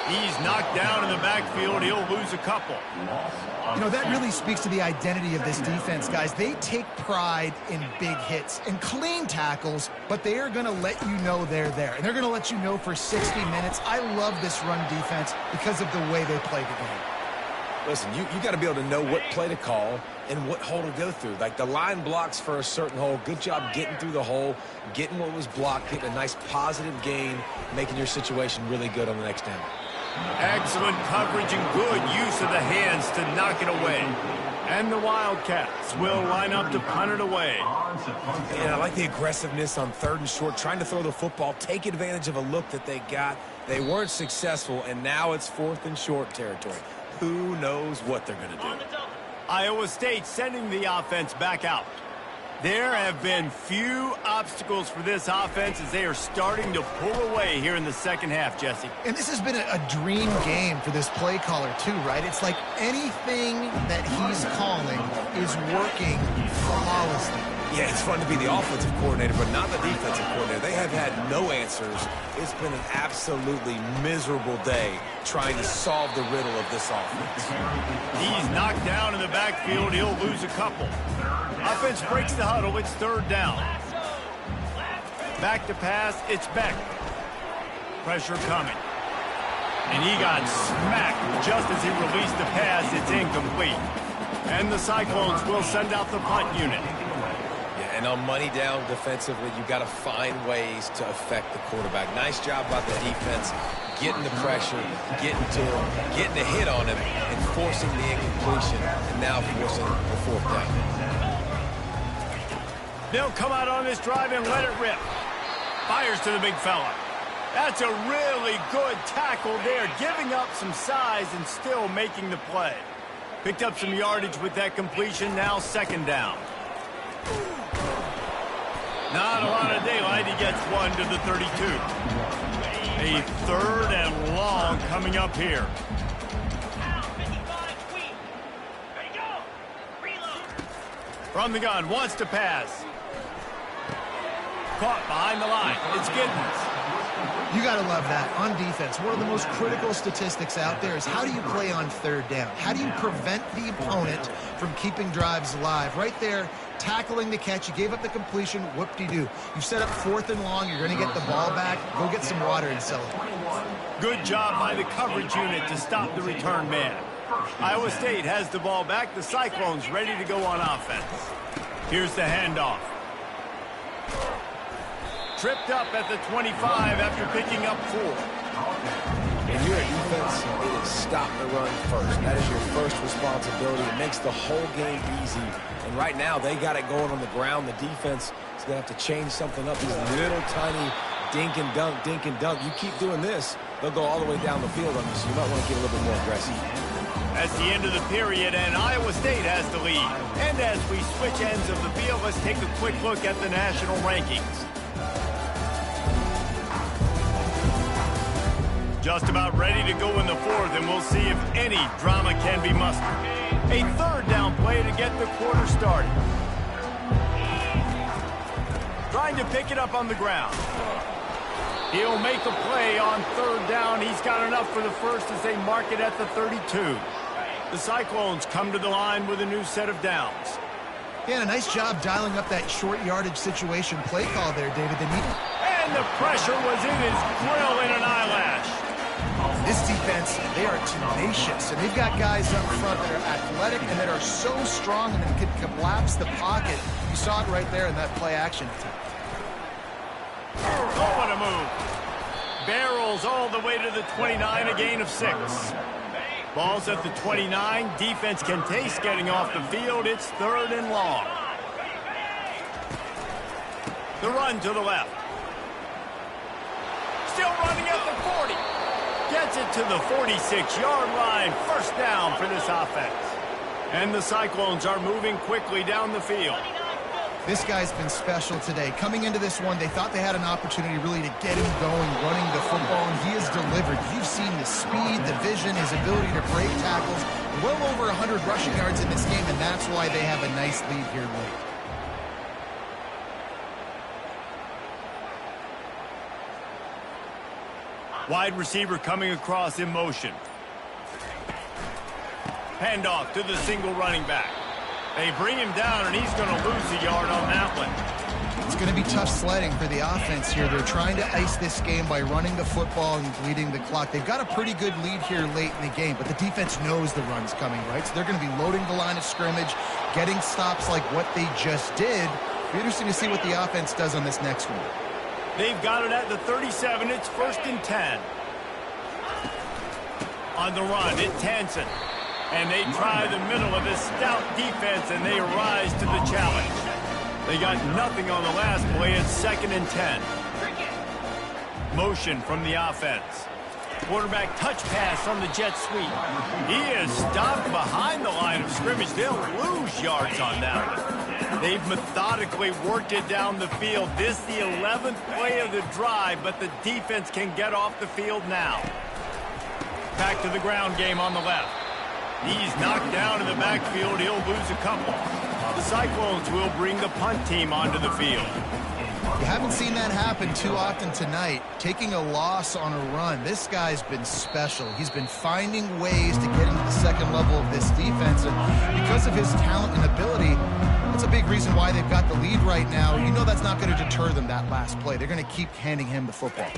He's knocked down in the backfield. He'll lose a couple. You know, that really speaks to the identity of this defense, guys. They take pride in big hits and clean tackles, but they are going to let you know they're there. And they're going to let you know for 60 minutes. I love this run defense because of the way they play the game. Listen, you got to be able to know what play to call and what hole to go through. Like the line blocks for a certain hole. Good job getting through the hole, getting what was blocked, getting a nice positive gain, making your situation really good on the next down. Excellent coverage and good use of the hands to knock it away. And the Wildcats will line up to punt it away. Yeah, I like the aggressiveness on 3rd and short, trying to throw the football, take advantage of a look that they got. They weren't successful, and now it's 4th and short territory. Who knows what they're going to do? Iowa State sending the offense back out. There have been few obstacles for this offense as they are starting to pull away here in the second half, Jesse. And this has been a dream game for this play caller, too, right? It's like anything that he's calling is working flawlessly. Yeah, it's fun to be the offensive coordinator, but not the defensive coordinator. They have had no answers. It's been an absolutely miserable day trying to solve the riddle of this offense. He's knocked down in the backfield. He'll lose a couple. Offense breaks the huddle. It's 3rd down. Back to pass. It's Beck. Pressure coming. And he got smacked just as he released the pass. It's incomplete. And the Cyclones will send out the punt unit. And on money down defensively, you've got to find ways to affect the quarterback. Nice job by the defense, getting the pressure, getting to him, getting a hit on him, and forcing the incompletion, and now forcing the 4th down. They'll come out on this drive and let it rip. Fires to the big fella. That's a really good tackle there, giving up some size and still making the play. Picked up some yardage with that completion, now 2nd down. Not a lot of daylight. He gets one to the 32. A 3rd and long coming up here. From the gun, wants to pass. Caught behind the line. It's Giddens. You got to love that. On defense, one of the most critical statistics out there is how do you play on 3rd down? How do you prevent the opponent from keeping drives alive? Right there, tackling the catch. You gave up the completion. Whoop-de-doo. You set up 4th and long. You're going to get the ball back. Go get some water and sell it. Good job by the coverage unit to stop the return man. Iowa State has the ball back. The Cyclones ready to go on offense. Here's the handoff. Tripped up at the 25 after picking up 4. When you're a defense, it is stop the run first. That is your first responsibility. It makes the whole game easy. And right now, they got it going on the ground. The defense is going to have to change something up. These little tiny dink and dunk. You keep doing this, they'll go all the way down the field on you, so you might want to get a little bit more aggressive. That's the end of the period, and Iowa State has the lead. And as we switch ends of the field, let's take a quick look at the national rankings. Just about ready to go in the 4th, and we'll see if any drama can be mustered. A 3rd down play to get the quarter started. Trying to pick it up on the ground. He'll make a play on 3rd down. He's got enough for the first as they mark it at the 32. The Cyclones come to the line with a new set of downs. Yeah, and a nice job dialing up that short yardage situation play call there, David. And the pressure was in his grill in an eyelash. This defense, they are tenacious, and they've got guys up front that are athletic and that are so strong and that can collapse the pocket. You saw it right there in that play action. Oh, what a move. Barrels all the way to the 29, a gain of 6. Ball's at the 29. Defense can taste getting off the field. It's 3rd and long. The run to the left. Still running at the 40. Gets it to the 46-yard line. 1st down for this offense. And the Cyclones are moving quickly down the field. This guy's been special today. Coming into this one, they thought they had an opportunity really to get him going, running the football, and he has delivered. You've seen the speed, the vision, his ability to break tackles. Well over 100 rushing yards in this game, and that's why they have a nice lead here late. Wide receiver coming across in motion. Handoff to the single running back. They bring him down, and he's going to lose a yard on that one. It's going to be tough sledding for the offense here. They're trying to ice this game by running the football and bleeding the clock. They've got a pretty good lead here late in the game, but the defense knows the run's coming, right? So they're going to be loading the line of scrimmage, getting stops like what they just did. It'll be interesting to see what the offense does on this next one. They've got it at the 37. It's 1st and 10. On the run, it's Hansen. And they try the middle of this stout defense, and they rise to the challenge. They got nothing on the last play. It's 2nd and 10. Motion from the offense. Quarterback touch pass on the jet sweep. He is stopped behind the line of scrimmage. They'll lose yards on that one. They've methodically worked it down the field. This the 11th play of the drive, but the defense can get off the field now. Back to the ground game on the left. He's knocked down in the backfield. He'll lose a couple. The Cyclones will bring the punt team onto the field. You haven't seen that happen too often tonight, taking a loss on a run. This guy's been special. He's been finding ways to get into the second level of this defense, and because of his talent and ability, that's a big reason why they've got the lead right now. You know that's not going to deter them, that last play. They're going to keep handing him the football.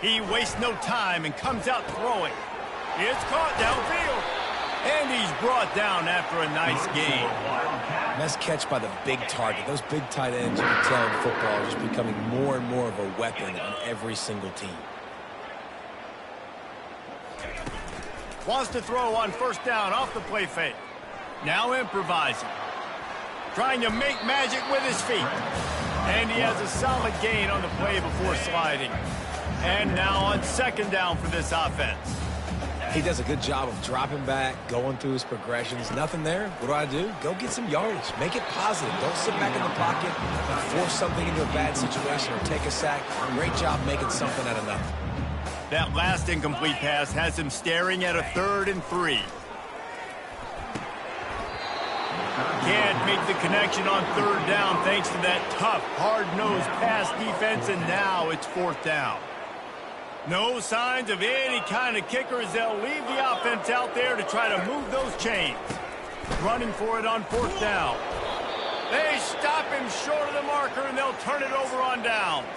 He wastes no time and comes out throwing. It's caught downfield. And he's brought down after a nice game. Nice catch by the big target. Those big tight ends, you can tell in football, are just becoming more and more of a weapon on every single team. Wants to throw on 1st down off the play fake. Now improvising. Trying to make magic with his feet. And he has a solid gain on the play before sliding. And now on 2nd down for this offense. He does a good job of dropping back, going through his progressions. Nothing there. What do? Go get some yardage. Make it positive. Don't sit back in the pocket and force something into a bad situation or take a sack. Great job making something out of nothing. That last incomplete pass has him staring at a 3rd and 3. Can't make the connection on 3rd down thanks to that tough, hard-nosed pass defense, and now it's 4th down. No signs of any kind of kicker as they'll leave the offense out there to try to move those chains. Running for it on 4th down. They stop him short of the marker, and they'll turn it over on downs.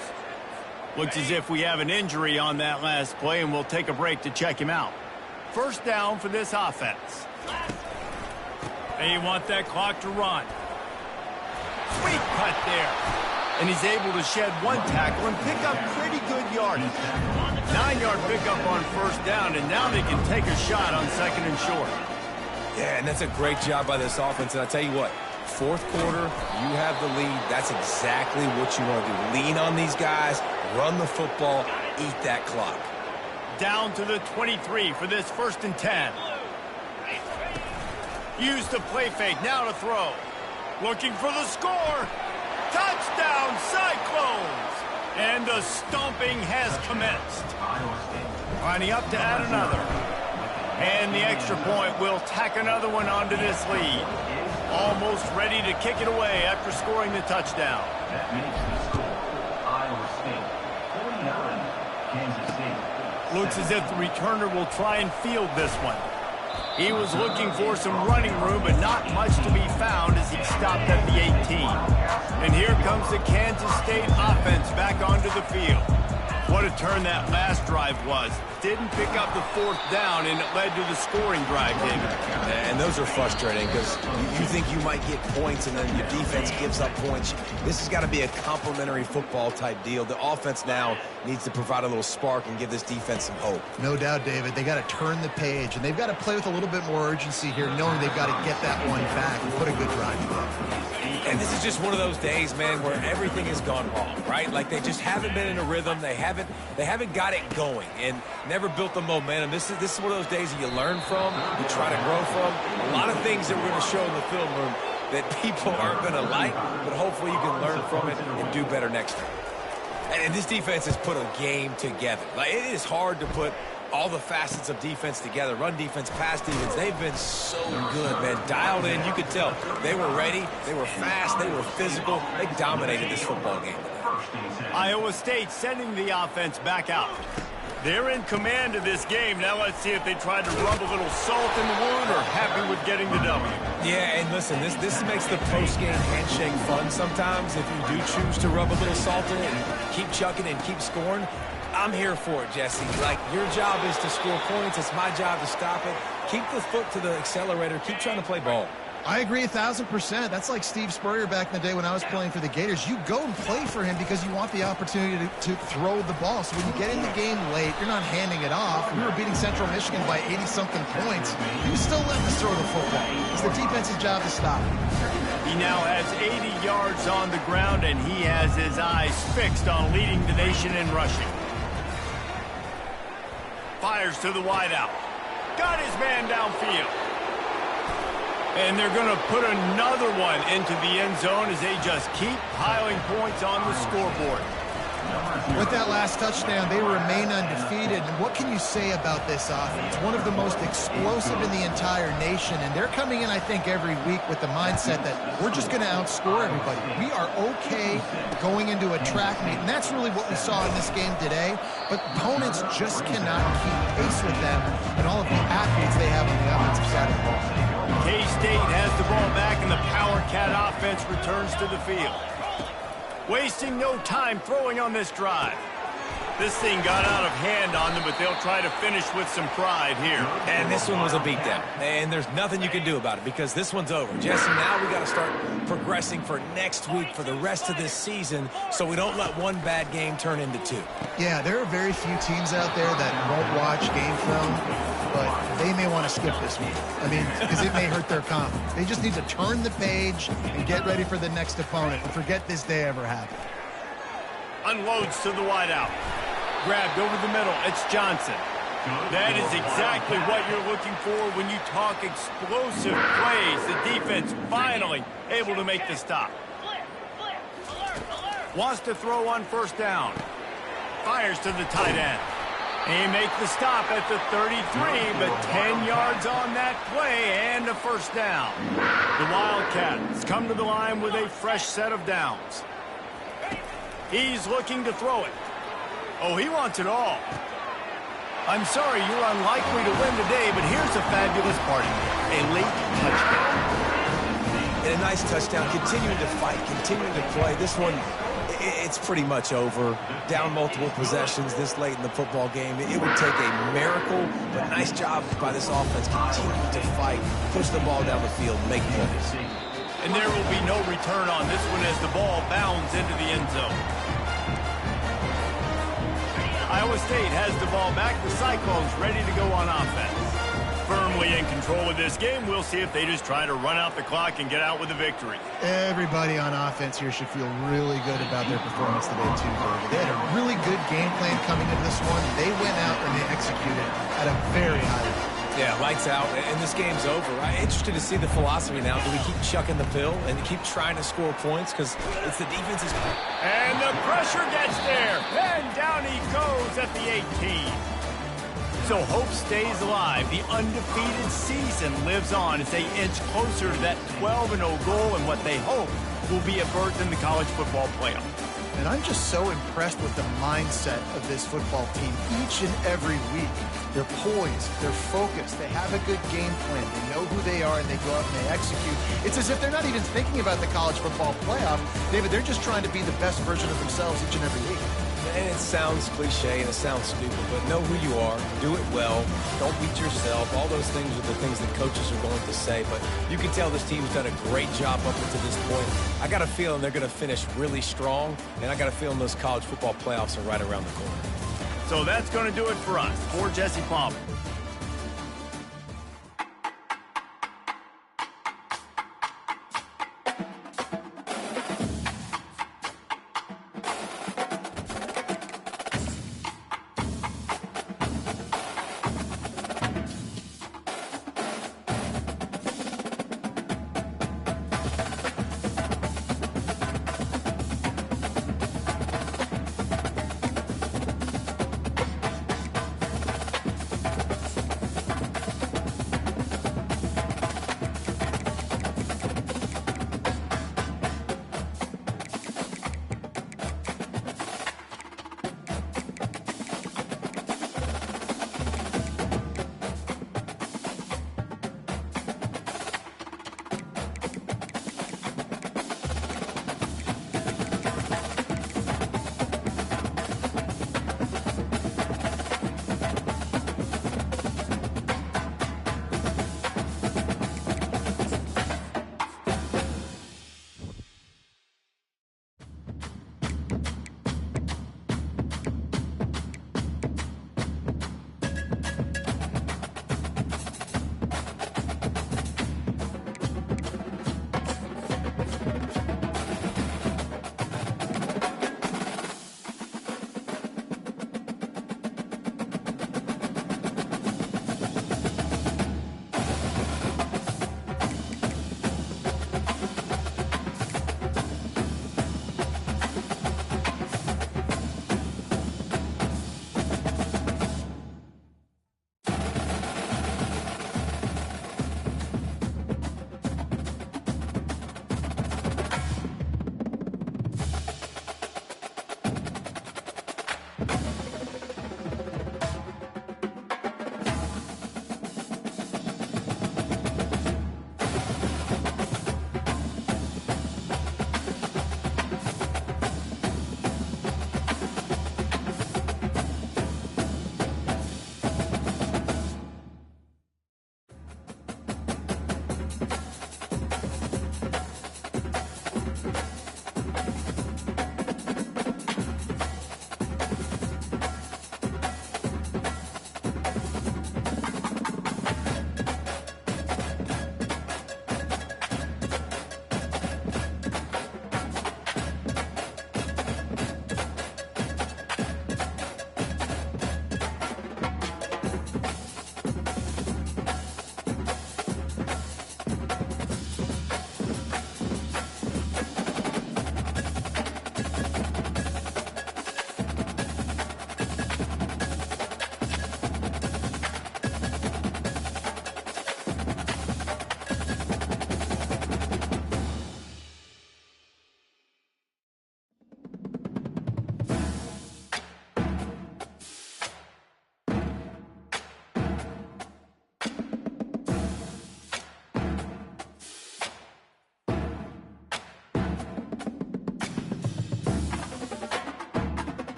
Looks as if we have an injury on that last play, and we'll take a break to check him out. 1st down for this offense. They want that clock to run. Sweet cut there. And he's able to shed one tackle and pick up pretty good yardage. 9-yard pickup on 1st down, and now they can take a shot on 2nd and short. Yeah, and that's a great job by this offense. And I'll tell you what, 4th quarter, you have the lead. That's exactly what you want to do. Lean on these guys, run the football, eat that clock. Down to the 23 for this 1st and 10. Use the play fake, now to throw. Looking for the score. Touchdown, Cyclones! And the stomping has commenced. Lining up to add another. And the extra point will tack another one onto this lead. Almost ready to kick it away after scoring the touchdown. That makes the score Iowa State 49, Kansas State. Looks as if the returner will try and field this one. He was looking for some running room, but not much to be found as he stopped at the 18. And here comes the Kansas State offense back onto the field. What a turn that last drive was. Didn't pick up the 4th down, and it led to the scoring drive, David. And those are frustrating because you think you might get points, and then your defense gives up points. This has got to be a complementary football type deal. The offense now needs to provide a little spark and give this defense some hope. No doubt, David. They got to turn the page, and they've got to play with a little bit more urgency here, knowing they've got to get that one back. What a good drive today. And this is just one of those days, man, where everything has gone wrong, right? Like they just haven't been in a rhythm. They haven't got it going and never built the momentum. This is one of those days that you learn from, you try to grow from. A lot of things that we're going to show in the film room that people aren't going to like, but hopefully you can learn from it and do better next time. And this defense has put a game together. Like, it is hard to put all the facets of defense together. Run defense, pass defense. They've been so good, man. Dialed in. You could tell they were ready. They were fast. They were physical. They dominated this football game. Iowa State sending the offense back out. They're in command of this game. Now let's see if they try to rub a little salt in the wound or happy with getting the W. Yeah, and listen, this makes the post-game handshake fun sometimes if you do choose to rub a little salt in it and keep chucking and keep scoring. I'm here for it, Jesse. Like, your job is to score points. It's my job to stop it. Keep the foot to the accelerator. Keep trying to play ball. I agree 1,000%. That's like Steve Spurrier back in the day when I was playing for the Gators. You go and play for him because you want the opportunity to throw the ball. So when you get in the game late, you're not handing it off. We were beating Central Michigan by 80-something points. You still let us throw the football. It's the defense's job to stop it. He now has 80 yards on the ground, and he has his eyes fixed on leading the nation in rushing. Fires to the wideout. Got his man downfield. And they're going to put another one into the end zone as they just keep piling points on the scoreboard. With that last touchdown, they remain undefeated. And what can you say about this offense? One of the most explosive in the entire nation. And they're coming in, I think, every week with the mindset that we're just going to outscore everybody. We are okay going into a track meet. And that's really what we saw in this game today. But opponents just cannot keep pace with them and all of the athletes they have on the offensive side of the ball. K-State has the ball back, and the Power Cat offense returns to the field. Wasting no time throwing on this drive. This thing got out of hand on them, but they'll try to finish with some pride here. And this one was a beatdown. And there's nothing you can do about it because this one's over. Jesse, now we got to start progressing for next week for the rest of this season so we don't let one bad game turn into two. Yeah, there are very few teams out there that won't watch game film, but they may want to skip this week. I mean, because it may hurt their confidence. They just need to turn the page and get ready for the next opponent and forget this day ever happened. Unloads to the wideout. Grabbed over the middle. It's Johnson. That is exactly what you're looking for when you talk explosive plays. The defense finally able to make the stop. Wants to throw on first down. Fires to the tight end. He makes the stop at the 33, but 10 yards on that play and a first down. The Wildcats come to the line with a fresh set of downs. He's looking to throw it. Oh, he wants it all. I'm sorry, you're unlikely to win today, but here's a fabulous party. A late touchdown. And a nice touchdown, continuing to fight, continuing to play. This one, it's pretty much over. Down multiple possessions this late in the football game. It would take a miracle, but nice job by this offense continuing to fight, push the ball down the field, make plays. And there will be no return on this one as the ball bounds into the end zone. Iowa State has the ball back. The Cyclones ready to go on offense. Firmly in control of this game. We'll see if they just try to run out the clock and get out with a victory. Everybody on offense here should feel really good about their performance today, too, David. They had a really good game plan coming into this one. They went out and they executed at a very high level. Yeah, lights out, and this game's over. I'm interested to see the philosophy now. Do we keep chucking the pill and keep trying to score points? Because it's the defense's... And the pressure gets there. And down he goes at the 18. So hope stays alive. The undefeated season lives on as they inch closer to that 12-0 goal and what they hope will be a berth in the college football playoff. And I'm just so impressed with the mindset of this football team each and every week. They're poised, they're focused, they have a good game plan, they know who they are, and they go out and they execute. It's as if they're not even thinking about the college football playoff. David, they're just trying to be the best version of themselves each and every week. And it sounds cliche and it sounds stupid, but know who you are, do it well, don't beat yourself. All those things are the things that coaches are going to say, but you can tell this team's done a great job up until this point. I got a feeling they're going to finish really strong, and I got a feeling those college football playoffs are right around the corner. So that's going to do it for us. For Jesse Palmer.